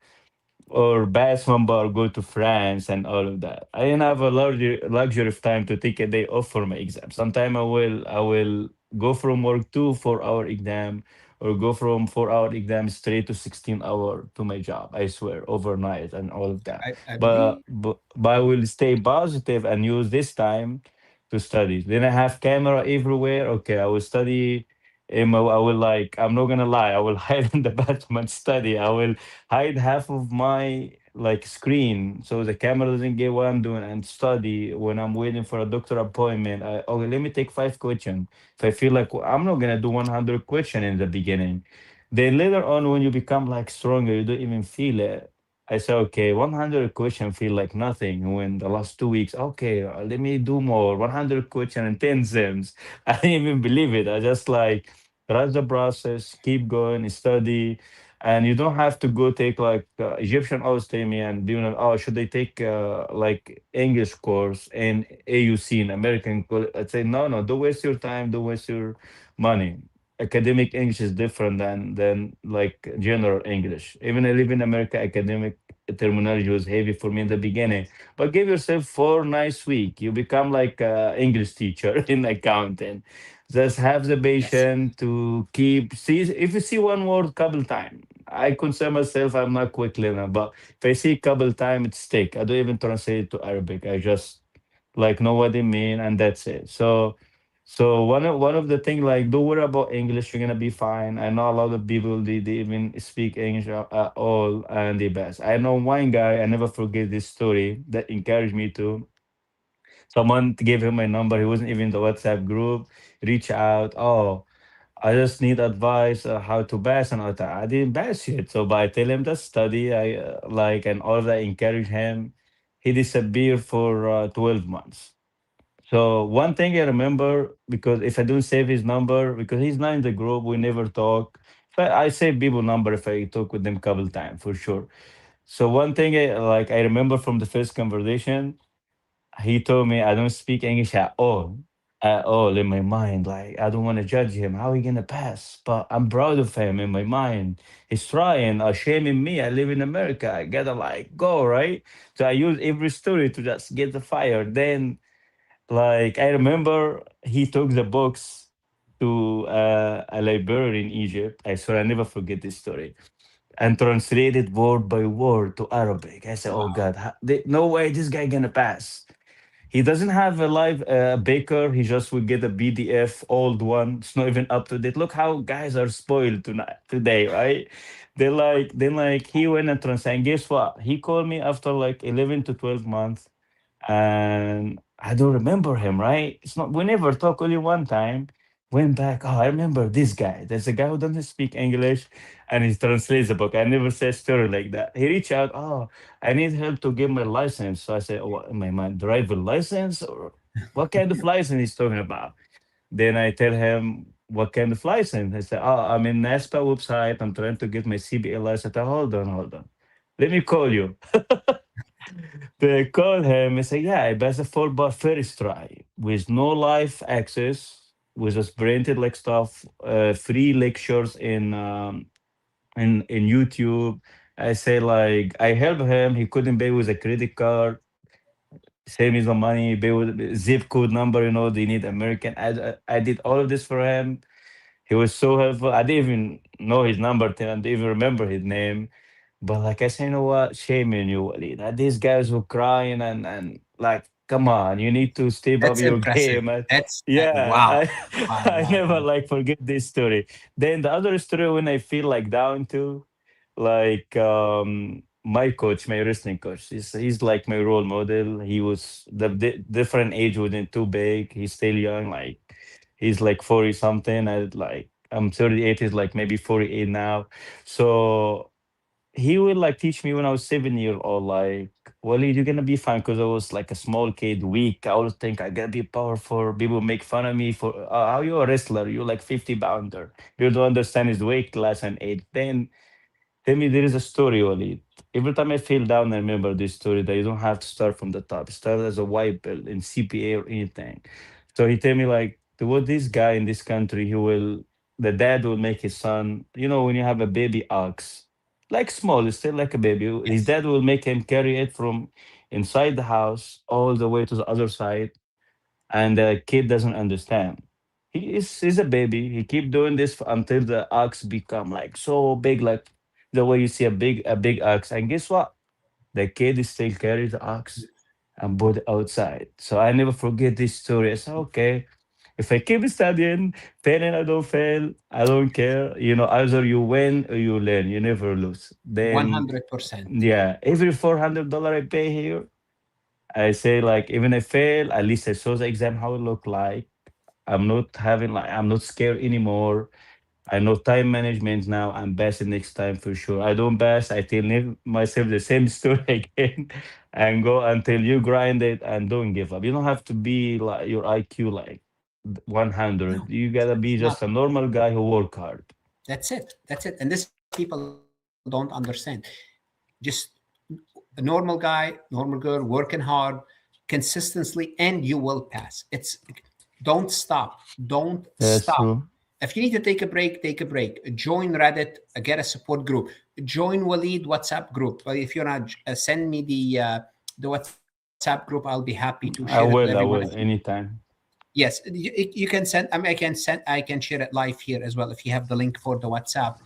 or pass one bar, go to France and all of that. I didn't have a larger luxury of time to take a day off for my exam. Sometime I will go from work to 4 hour exam or go from 4 hour exam straight to 16 hour to my job. I swear, overnight and all of that. I But believe. but I will stay positive and use this time to study. Then I have camera everywhere. Okay, I will study. I will like. I'm not gonna lie. I will hide in the bathroom and study. I will hide half of my like screen so the camera doesn't get what I'm doing and study when I'm waiting for a doctor appointment. Okay, let me take 5 questions. If I feel like I'm not gonna do 100 question in the beginning, then later on when you become like stronger, you don't even feel it. I say okay, 100 question feel like nothing. When the last 2 weeks, okay, let me do more 100 question and 10 sims. I didn't even believe it. I just like trust the process, keep going, study, and you don't have to go take like Egyptian always tell me and doing oh should they take like English course in AUC in American I'd say no, don't waste your time, don't waste your money. Academic English is different than like general English. Even I live in America, academic terminology was heavy for me in the beginning, but give yourself 4 nice week, you become like a English teacher in accounting. Just have the Yes. patience to keep see if you see one word couple times. I consider myself I'm not quick learner, but if I see couple time, it stick. I don't even translate it to Arabic. I just like know what they mean and that's it. So one of the thing like don't worry about English, you're gonna be fine. I know a lot of people they even speak English at all and they best. I know one guy, I never forget this story that encouraged me to. Someone gave him my number. He wasn't even in the WhatsApp group. Reach out. Oh, I just need advice how to bass and all that. I didn't bass yet. So by tell him to study, I like and all that encourage him. He disappeared for 12 months. So one thing I remember because if I don't save his number because he's not in the group, we never talk. But I save people number if I talk with them couple times for sure. So one thing I remember from the first conversation, he told me I don't speak English at all in my mind. Like I don't want to judge him. How he gonna pass? But I'm proud of him in my mind. He's trying, shaming me. I live in America. I gotta like go right. So I use every story to just get the fire. Then like I remember he took the books to a library in Egypt. I swear I never forget this story. And translated word by word to Arabic. I said, "Oh Wow. God, no way, this guy gonna pass." He doesn't have a live baker. He just will get a PDF, old one. It's not even up to date. Look how guys are spoiled tonight, today, right? Then like he went and translated. And guess what? He called me after like 11 to 12 months, and I don't remember him, right? It's not. We never talk. Only one time. Went back. Oh, I remember this guy. There's a guy who doesn't speak English, and he translates the book. I never say a story like that. He reached out. Oh, I need help to get my license. So I said, oh, what, my driver license or what kind of license he's talking about? Then I tell him what kind of license. I said, oh, I'm in NASPA website. I'm trying to get my CPA license. I said, hold on. Let me call you. They call him and say, yeah, I passed a full bar first try with no live access, with just printed like stuff, free lectures in YouTube. I say like I help him. He couldn't pay with a credit card. Save me some money. Pay with zip code number. They need American. I did all of this for him. He was so helpful. I didn't even know his number till I didn't even remember his name. But like I say, you know what? Shame on you, Walid. These guys were crying and like, come on, you need to step up That's your impressive. game. And That's wow. yeah, Wow. I Wow. never Wow. like forget this story. Then the other story when I feel like down too, like my coach, my wrestling coach. He's like my role model. He was the different age wasn't too big. He's still young. Like he's like 40 something. I'm 38. He's like maybe 48 now. So he would like teach me when I was 7 year old. Like, Waleed, you're gonna be fine because I was like a small kid, weak. I always think I gotta be powerful. People make fun of me for how you a wrestler. You're like 50 pounder. You don't understand his weight class and age. Then tell me there is a story, Walid. Every time I feel down, I remember this story that you don't have to start from the top. Start as a white belt in CPA or anything. So he tell me like there was this guy in this country the dad will make his son, when you have a baby ox, like small, it's still like a baby. His Yes. dad will make him carry it from inside the house all the way to the other side, and the kid doesn't understand. He's a baby. He keep doing this until the ox become like so big, like the way you see a big ox. And guess what? The kid is still carry the ox and put it outside. So I never forget this story. I said, okay, if I keep studying, failing, I don't fail, I don't care. Either you win or you learn. You never lose. Then 100%. yeah, every $400 I pay here, I say like even I fail, at least I saw the exam how it look like. I'm not scared anymore. I know time management now. I'm passing next time for sure. I don't pass, I tell myself the same story again and go until you grind it and don't give up. You don't have to be like your IQ like 100. No, You gotta be it's just not. a normal guy who work hard. That's it. That's it. And this people don't understand. Just a normal guy, normal girl, working hard consistently, and you will pass. Don't stop. Don't That's stop. true. If you need to take a break, take a break. Join Reddit, get a support group. Join Waleed WhatsApp group. If you want to send me the WhatsApp group, I'll be happy to share it with every one of you. I will anytime. Yes, you can send. I mean, I can share it live here as well. If you have the link for the WhatsApp,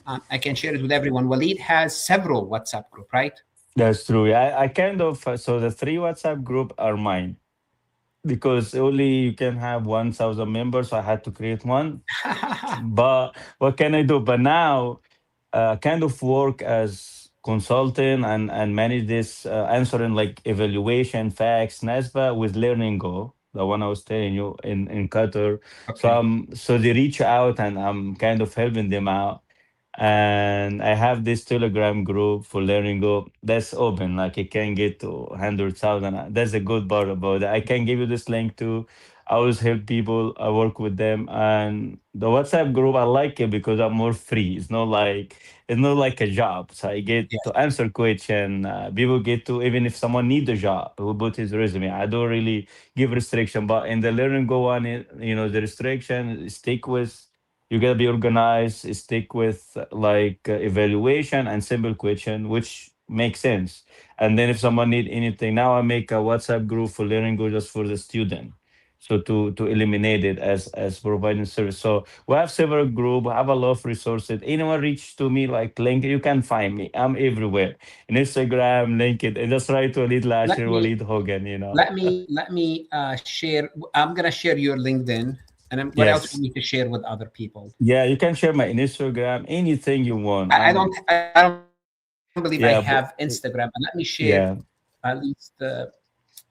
I can share it with everyone. Waleed has several WhatsApp group, right? That's true. Yeah, I kind of so the three WhatsApp group are mine because only you can have 1,000 members. So I had to create one. But what can I do? But now, kind of work as consultant and manage this answering like evaluation, facts, NASBA with Learning Go, the one I was telling you in Qatar. Okay. So they reach out and I'm kind of helping them out. And I have this Telegram group for Learning Go that's open, like it can get to 100,000. That's a good part about it. I can give you this link too. I always help people. I work with them, and the WhatsApp group I like it because I'm more free. It's not like a job. So I get Yes. to answer question. People get to even if someone need a job, who put his resume. I don't really give restriction, but in the Learn and Go one, the restriction stick with. You gotta be organized. Stick with like evaluation and simple question, which makes sense. And then if someone need anything, now I make a WhatsApp group for Learn Go just for the student, so to eliminate it as providing service. So we have several group, have a lot of resources. Anyone reach to me like link, you can find me. I'm everywhere. In Instagram, LinkedIn, and just write Walid Let Lasher, me Walid Hogan. let me share. I'm gonna share your LinkedIn, and then what else we Yes. need to share with other people. Yeah, you can share my Instagram, anything you want. I don't believe I have Yeah, Instagram, but but let me share yeah. at least the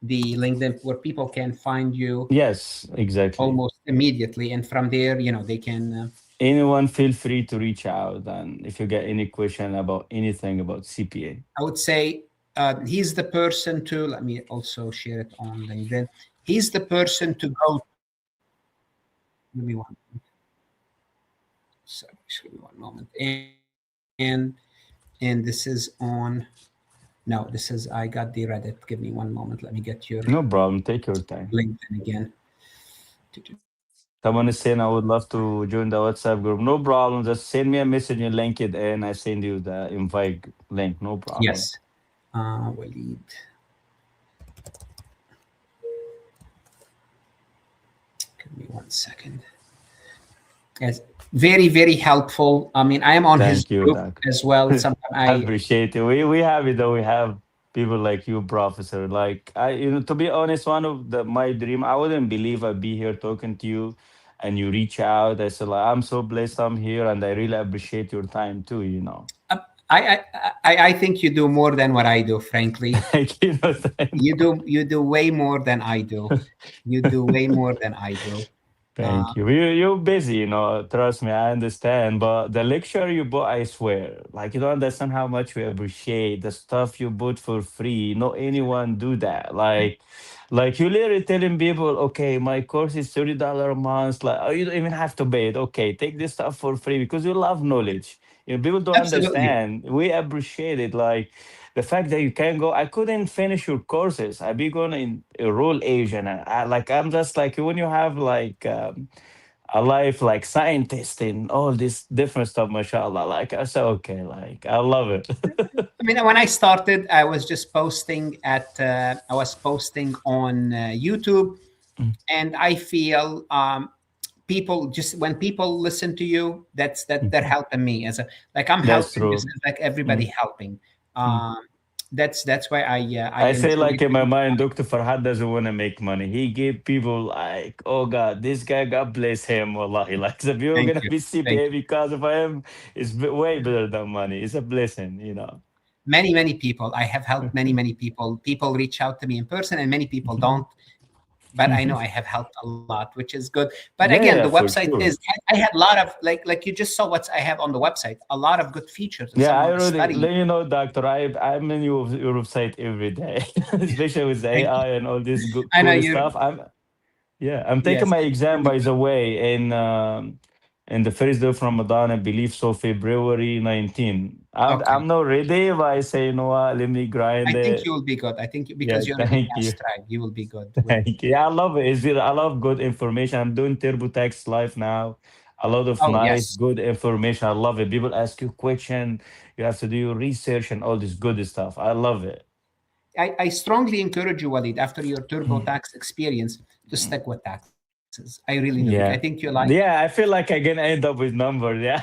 LinkedIn where people can find you Yes, exactly. almost immediately, and from there, they can. Anyone feel free to reach out and if you get any question about anything about CPA. I would say he's the person to. Let me also share it on LinkedIn. He's the person to go. Give me one. Sorry, just give me one moment. And this is on. No, this is I got the Reddit. Give me one moment. Let me get your No problem. Take your time. LinkedIn again. Someone is saying I would love to join the WhatsApp group. No problem. Just send me a message in LinkedIn. I send you the invite link. No problem. Yes. Walid. Give me one second. Yes. Very, very helpful. I mean, I am on his Thank you, group Doc. as well. Sometimes I appreciate it. We have it though. We have people like you, Professor. Like to be honest, one of the my dream. I wouldn't believe I'd be here talking to you, and you reach out. I said like I'm so blessed I'm here, and I really appreciate your time too. I think you do more than what I do, frankly. Like, You do way more than I do. You do way more than I do. Uh, Thank you. You're busy, trust me, I understand. But the lecture you bought, I swear, like, you don't understand how much we appreciate the stuff you bought for free. Not anyone do that. Like you literally telling people, okay, my course is $30 a month. Like, oh, you don't even have to pay it. Okay, take this stuff for free because you love knowledge. People don't Absolutely. understand. We appreciate it. Like the fact that you can go, I couldn't finish your courses. I be going in a role age, and I'm just like, when you have like a life like scientist and all this different stuff, mashallah. Like I said, okay, like I love it. I mean, when I started, I was just posting I was posting on YouTube, Mm. and I feel people just when people listen to you, they're Mhm. helping me as a like I'm That's helping just true. as like everybody Mm. helping. Mm. Um, that's why I I say enjoy like in my doing. mind, Dr. Farhad doesn't want to make money. He gave people like, oh God, this guy, God bless him. Wallahi. Like if you're Thank gonna you, be thank CPA you. because of him, it's way better than money. It's a blessing. Many people I have helped many people. People reach out to me in person, and many people don't. But I know I have helped a lot, which is good. But again, Yeah, the yeah, for website is sure. I had a lot of like you just saw what I have on the website, a lot of good features. If Yeah, I someone is already studying, let you know, doctor. I'm in your website every day, especially with the thank you. AI and all this I know cool you're stuff. I'm taking yes, my it's exam really by the good. way in the first day of Ramadan, I believe so, February 19. I'm Okay. not ready, but I say, what, let me I grind think you it. will be good. I think Yeah, because you already thank you. passed track, you will be good with. Thank you. Yeah, I love it. I love good information. I'm doing TurboTax live now. A lot of Oh nice, yes, good information. I love it. People ask you question. You have to do your research and all this good stuff. I love it. I strongly encourage you, Walid, after your TurboTax experience, to stick with taxes. I really do. I think you Yeah. like Yeah, I feel like I can end up with numbers. Yeah.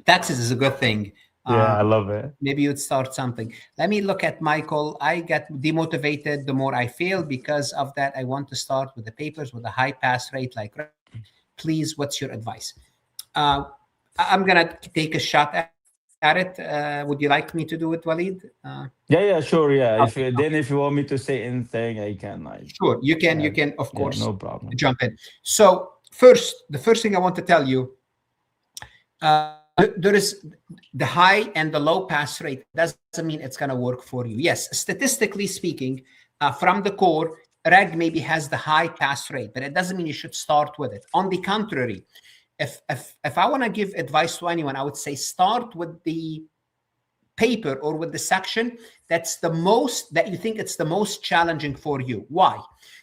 taxes is a good thing. Yeah, I Um, love it. maybe you'd start something. Let me look at Michael. I get demotivated the more I fail. Because of that, I want to start with the papers with a high pass rate like Greg. Please, what's your advice? Uh, I'm gonna take a shot at it. Would you like me to do it, Walid? Yeah, yeah, sure. Yeah. Okay, okay. If you want me to say anything, I can. Like, Sure, you can. You yeah, can, of yeah, course, no problem. jump in. So the first thing I want to tell you, there is the high and the low pass rate. That doesn't mean it's going to work for you. Yes, statistically speaking, from the core, reg maybe has the high pass rate, but it doesn't mean you should start with it. On the contrary, if I want to give advice to anyone, I would say start with the paper or with the section that you think it's the most challenging for you. Why?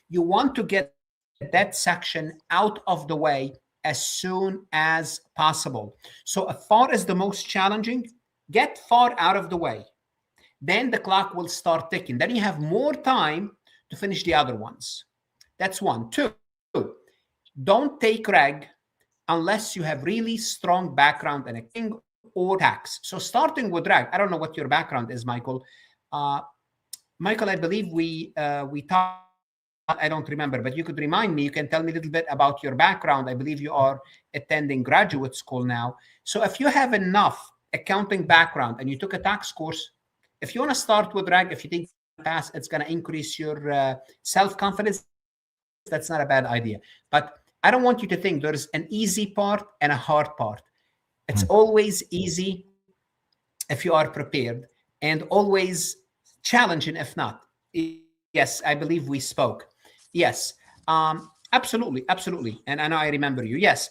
You want to get that section out of the way as soon as possible. So as far as the most challenging, get far out of the way. Then the clock will start ticking. Then you have more time to finish the other ones. That's one. Two, don't take reg unless you have really strong background in accounting or tax. So starting with reg, I don't know what your background is, Michael. Uh, Michael, I believe we talked. I don't remember, but you could remind me. You can tell me a little bit about your background. I believe you are attending graduate school now. So if you have enough accounting background and you took a tax course, if you want to start with reg, if you think you're going to pass, it's going to increase your self confidence. That's not a bad idea. But I don't want you to think there's an easy part and a hard part. It's Mm. always easy if you are prepared, and always challenging if not. Yes, I believe we spoke. Yes, absolutely. And I know I remember you. Yes,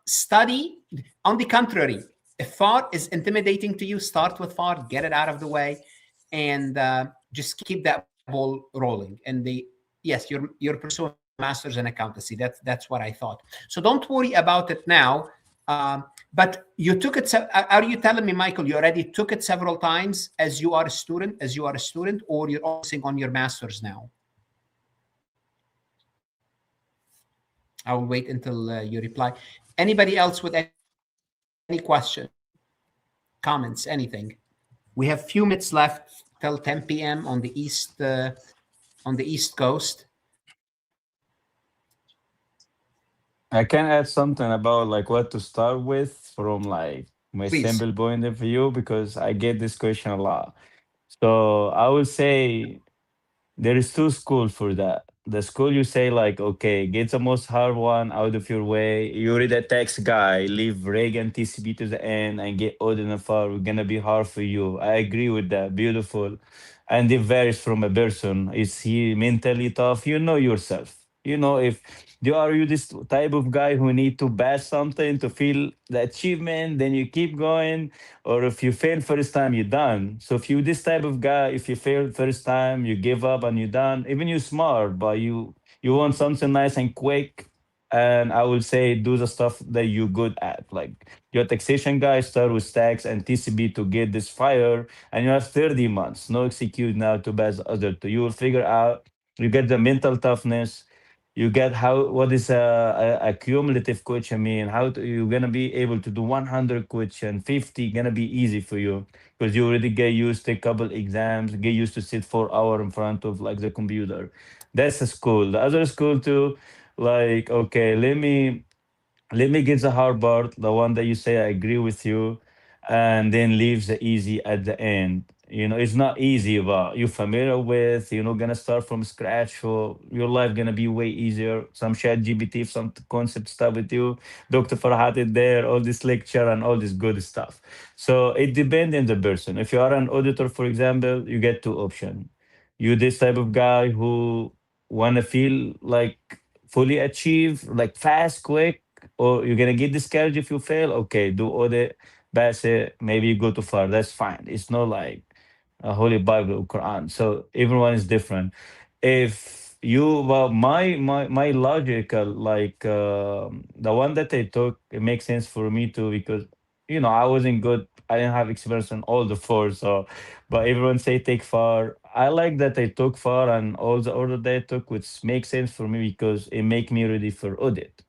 study. On the contrary, if FAR is intimidating to you, start with FAR, get it out of the way, and just keep that ball rolling. And yes, you're pursuing a master's in accountancy. That's what I thought. So don't worry about it now. But you took it. Are you telling me, Michael, you already took it several times as you are a student, or you're focusing on your master's now? I will wait until you reply. Anybody else with any question, comments, anything? We have few minutes left till 10 p.m. on the East Coast. I can add something about like what to start with from like My Please. simple point of view, because I get this question a lot. So I would say there is two school for that. The school you say like, okay, get the most hard one out of your way. You're the tax guy, leave Reagan TCB to the end and get Odin and far. We're gonna be hard for you. I agree with that. Beautiful. And it varies from a person. Is he mentally tough? You know yourself. You know if you this type of guy who need to pass something to feel the achievement, then you keep going, or if you fail first time you're done. So if you this type of guy, if you fail first time you give up and you're done, even you smart but you want something nice and quick. And I would say do the stuff that you're good at, like your taxation guy start with tax and TCB to get this fire, and you have 30 months no execute now to pass the other two. You will figure out, you get the mental toughness, you get how what is a cumulative question mean, how to, you're gonna be able to do 100 question, 50 gonna be easy for you because you already get used to a couple exams, get used to sit 4 hours in front of like the computer. That's a school. The other school too, like okay, let me get the hard part, the one that you say I agree with you, and then leave the easy at the end. It's not easy, but you're familiar with. You're not gonna start from scratch, so your life gonna be way easier. Some chat GPT, some concept stuff with you. Dr. Farhat is there, all this lecture and all this good stuff. So it depends on the person. If you are an auditor, for example, you get two options. You this type of guy who wanna feel like fully achieve, like fast, quick, or you're gonna get discouraged if you fail. Okay, do audit, pass it. Maybe you go too far. That's fine. It's not like a holy Bible or Quran. So everyone is different. If you well, my logical like the one that I took, it makes sense for me too because I wasn't good. I didn't have experience in all the four. So, but everyone say take far. I like that I took far and all the order that I took, which makes sense for me because it make me ready for audit.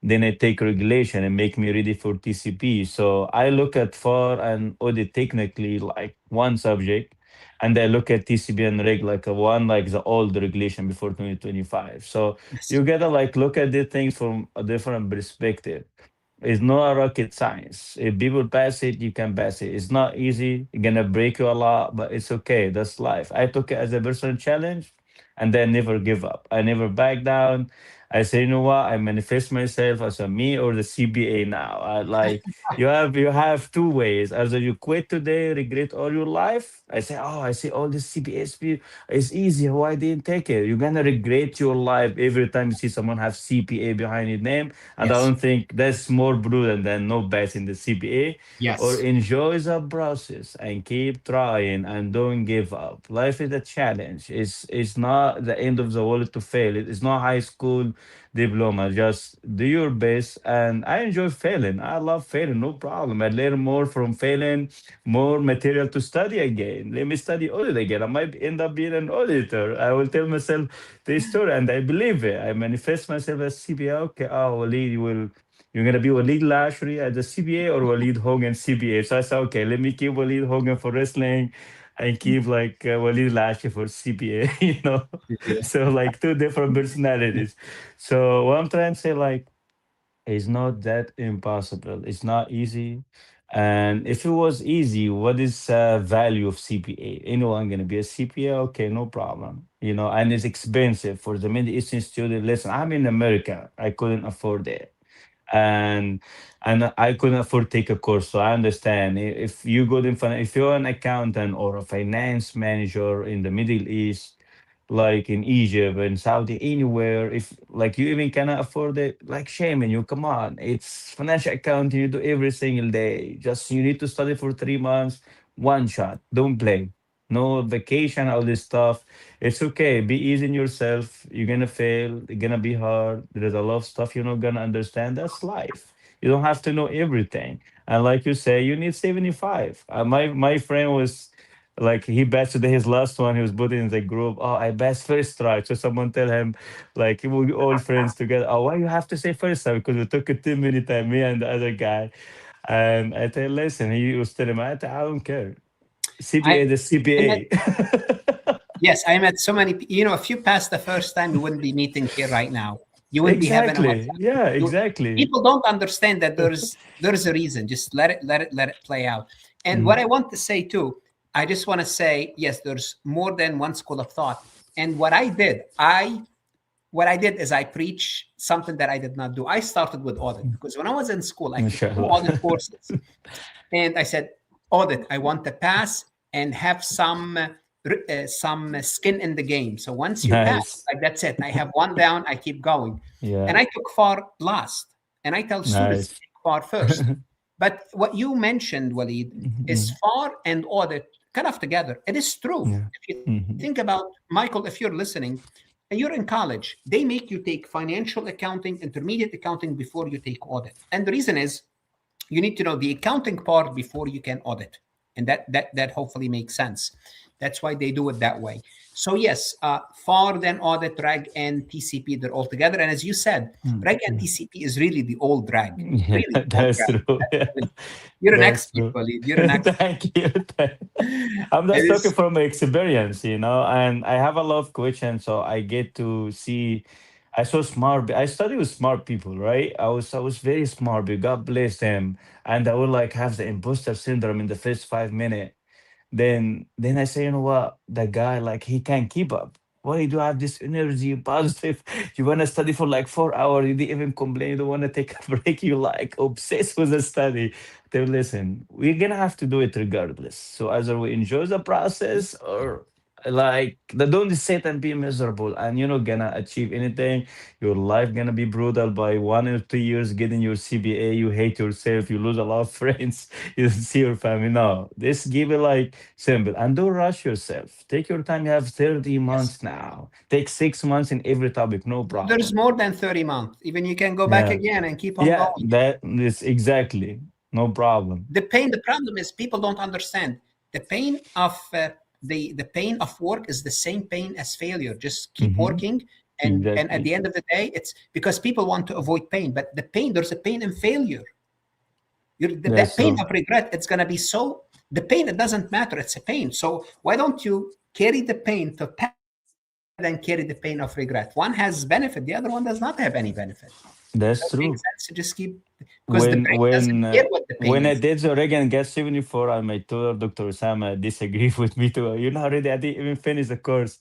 Then I take regulation and make me ready for TCP. So I look at FAR and audit technically like one subject, and I look at TCP and reg like a one, like the old regulation before 2025. So Yes. you gotta like look at the things from a different perspective. It's not a rocket science. If people pass it, you can pass it. It's not easy. It's gonna break you a lot, but it's okay. That's life. I took it as a personal challenge and then never give up. I never back down. I say, you know what? I manifest myself as a me or the CPA now. Like you have two ways. Either you quit today, regret all your life. I say, oh, I see all this CPA. It's easy. Why didn't take it? You're gonna regret your life every time you see someone have CPA behind your name, and I Yes. don't think that's more prudent than no bets in the CPA. Or Yes. enjoy the process and keep trying and don't give up. Life is a challenge. It's not the end of the world to fail. It's not high school diploma. Just do your best. And I enjoy failing. I love failing. No problem. I learn more from failing, more material to study again. Let me study audit again. I might end up being an auditor. I will tell myself the story and I believe it. I manifest myself as CPA. Okay, oh, Walid, you're gonna be Walid Elashri as a CPA or Walid Hogan CPA. So I said, okay, let me keep Walid Hogan for wrestling and keep like Walid Elashri for CPA, Yeah. So like two different personalities. So what I'm trying to say, like, it's not that impossible. It's not easy. And if it was easy, what is value of CPA? Anyone gonna be a CPA? Okay, no problem. And it's expensive for the Middle Eastern student. Listen, I'm in America. I couldn't afford it, and I couldn't afford to take a course. So I understand if you go in if you're an accountant or a finance manager in the Middle East, like in Egypt and Saudi, anywhere, if like you even cannot afford it, like shame on you. Come on, it's financial accounting. You do every single day. Just you need to study for 3 months, one shot. Don't play. No vacation, all this stuff. It's okay. Be easy on yourself. You're gonna fail. It's gonna be hard. There's a lot of stuff you're not gonna understand. That's life. You don't have to know everything. And like you say, you need 75. My friend was like he bashed his last one. He was putting in the group. Oh, I bashed first try. So someone tell him, like we all friends together. Oh, why you have to say first try? Because we took it 2 minutes time, me and the other guy. And I tell, listen, he was telling me, I don't care. I, CPA, the I met, CPA. yes, I met so many. If you passed the first time, we wouldn't be meeting here right now. you wouldn't be having a Exactly. WhatsApp. Yeah, exactly. People don't understand that there's a reason. Just let it play out. And what I want to say too, I just want to say, yes, there's more than one school of thought. And what I did is I preach something that I did not do. I started with audit because when I was in school, I took 2 Inshallah. audit courses, and I said, audit, I want to pass and have some skin in the game. So once you pass, Nice. like that's it. I have one down. I keep going, Yeah. and I took FAR last, and I tell students Nice. take FAR first. But what you mentioned, Walid, is FAR and audit kind of together. It is true. Yeah. If you think about, Michael, if you're listening and you're in college, they make you take financial accounting, intermediate accounting before you take audit. And the reason is you need to know the accounting part before you can audit. And that hopefully makes sense. That's why they do it that way. So yes, FAR, then audit, reg, and TCP, they're all together. And as you said, reg and TCP is really the old reg. Yeah, Really the old that's reg. true. Yeah. You're an That's expert, true. Walid. You're an expert. Thank you. I'm It just talking is, from my experience, and I have a lot of questions, so I get to see. I saw smart. I study with smart people, right? I was very smart, but God bless them, and I would like have the imposter syndrome in the first 5 minutes. Then I say, you know what? The guy, like, he can't keep up. Why do you have this energy, positive? You want to study for like 4 hours. You didn't even complain. You don't want to take a break. You like obsessed with the study. Then listen, we're gonna have to do it regardless. So either we enjoy the process or like don't sit and be miserable and you're not gonna achieve anything. Your life gonna be brutal by 1 or 2 years getting your CPA. You hate yourself. You lose a lot of friends. You don't see your family. No, just give it like simple and don't rush yourself. Take your time. You have 30 yes. months now. Take 6 months in every topic. No There's problem. more than 30 months. Even you can go back Yeah. again and keep on Yeah. going. That is exactly no problem. The problem is people don't understand the pain of the pain of work is the same pain as failure. Just keep Hmm. working, and at Exactly. the end of the day, it's because people want to avoid pain, but the pain, there's a pain in failure. That That's pain true. of regret, it's going to be so, the pain, it doesn't matter, it's a pain. So why don't you carry the pain to path than carry the pain of regret? One has benefit, the other one does not have any benefit. So That's it makes true. sense to just keep, because the When brain doesn't when care uh, what the pain when I is. did the Oregon Gas 74, I my tutor, Dr. Osama, disagreed with me too. Already I didn't even finish the course.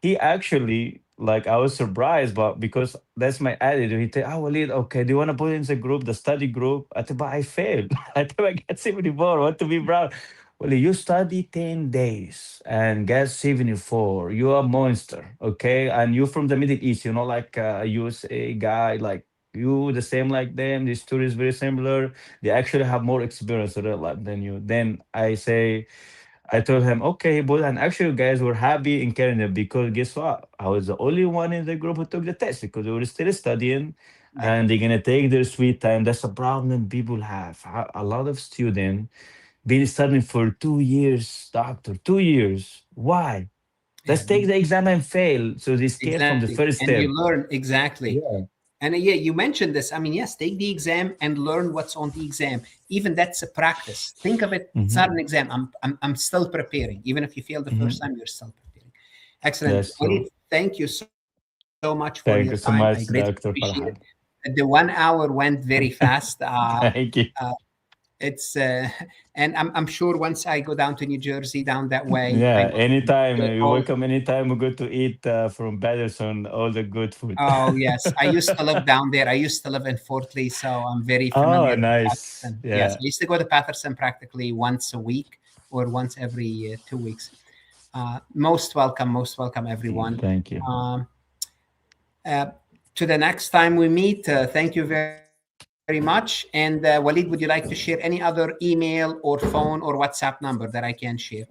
He actually, like, I was surprised, but because that's my attitude, he said, "Oh, Walid, okay, do you want to put in the group, the study group?" I said, "But I failed." I said, "I got 74. What to be proud?" Well, you study 10 days and get 74. You're a monster, okay? And you're from the Middle East, like a USA guy, like you, the same like them. The story is very similar. They actually have more experience in real life than you. Then I told him, okay, but and actually, guys were happy in Canada because guess what? I was the only one in the group who took the test because they were still studying Yeah. and they're gonna take their sweet time. That's a problem people have. A lot of students been studying for 2 years, doctor, 2 years. Why? Let's Yeah, take the exam and fail. So they scared from the exactly. first And you step. learn exactly. Yeah. And yeah, you mentioned this. I mean, yes, take the exam and learn what's on the exam. Even that's a practice. Think of it. It's not Hmm. an exam. I'm still preparing. Even if you fail the first Hmm. time, you're still preparing. Excellent. That's Walid, true. thank you so much for Thank your you so time. I much, greatly Dr. appreciate Farhan. it. The 1 hour went very fast. Thank you. Uh, it's and I'm sure once I go down to New Jersey, down that way, I Yeah, will anytime. do You're all. welcome anytime we go to eat from Patterson, all the good food. Oh, yes. I used to live down there. I used to live in Fort Lee, so I'm very Oh, familiar with nice. Patterson. Yes, Yeah. I used to go to Patterson practically once a week or once every 2 weeks. Most welcome, everyone. Thank you. Um, uh, to the next time we meet, thank you very much. And Walid, would you like to share any other email or phone or WhatsApp number that I can share?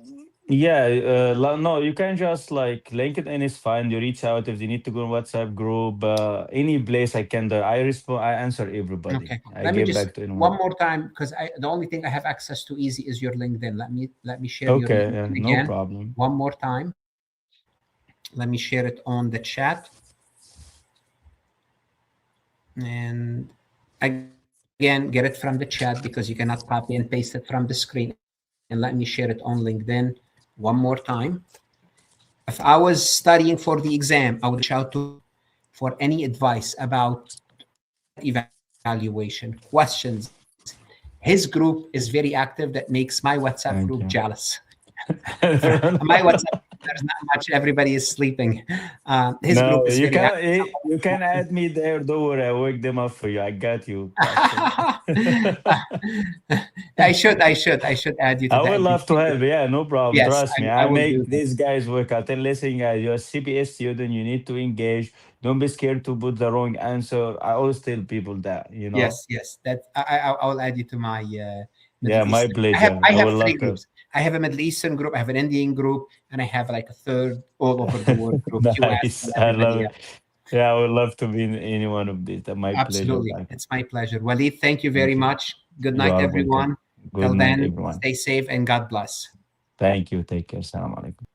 Yeah, no, you can just like LinkedIn is fine. You reach out if you need to go on WhatsApp group, any place I can. I respond. I answer everybody. Okay. I Let me get just back to anyone. one more time because the only thing I have access to easy is your LinkedIn. Let me share your Okay, yeah, LinkedIn no again. problem. One more time. Let me share it on the chat. And again, get it from the chat because you cannot copy and paste it from the screen. And let me share it on LinkedIn one more time. If I was studying for the exam, I would reach out to for any advice about evaluation, questions, his group is very active. That makes my WhatsApp Thank group you. jealous. My WhatsApp, there's not much. Everybody is sleeping. His No, group is you very can active. you can add me there. Don't worry, I wake them up for you. I got you. Pastor. I should add you to I would that group. love to have. Yeah, no problem. Yes, Trust me. I I will do make that. these guys work out. And listen, guys, you're a CPA student. You need to engage. Don't be scared to put the wrong answer. I always tell people that. Yes. That I will add you to my Yeah, Middle my Eastern. pleasure. I I would have three love to. groups. I have a Middle Eastern group, I have an Indian group, and I have like a third all over the world group. US Nice. and I love everybody it. else. Yeah, I would love to be in any one of these. My pleasure. Absolutely, Like, it's my pleasure. Walid, thank you very thank you. much. Good You night, are welcome. everyone. Good Till night, then, everyone. stay safe and God bless. Thank you. Take care. Salam alaikum.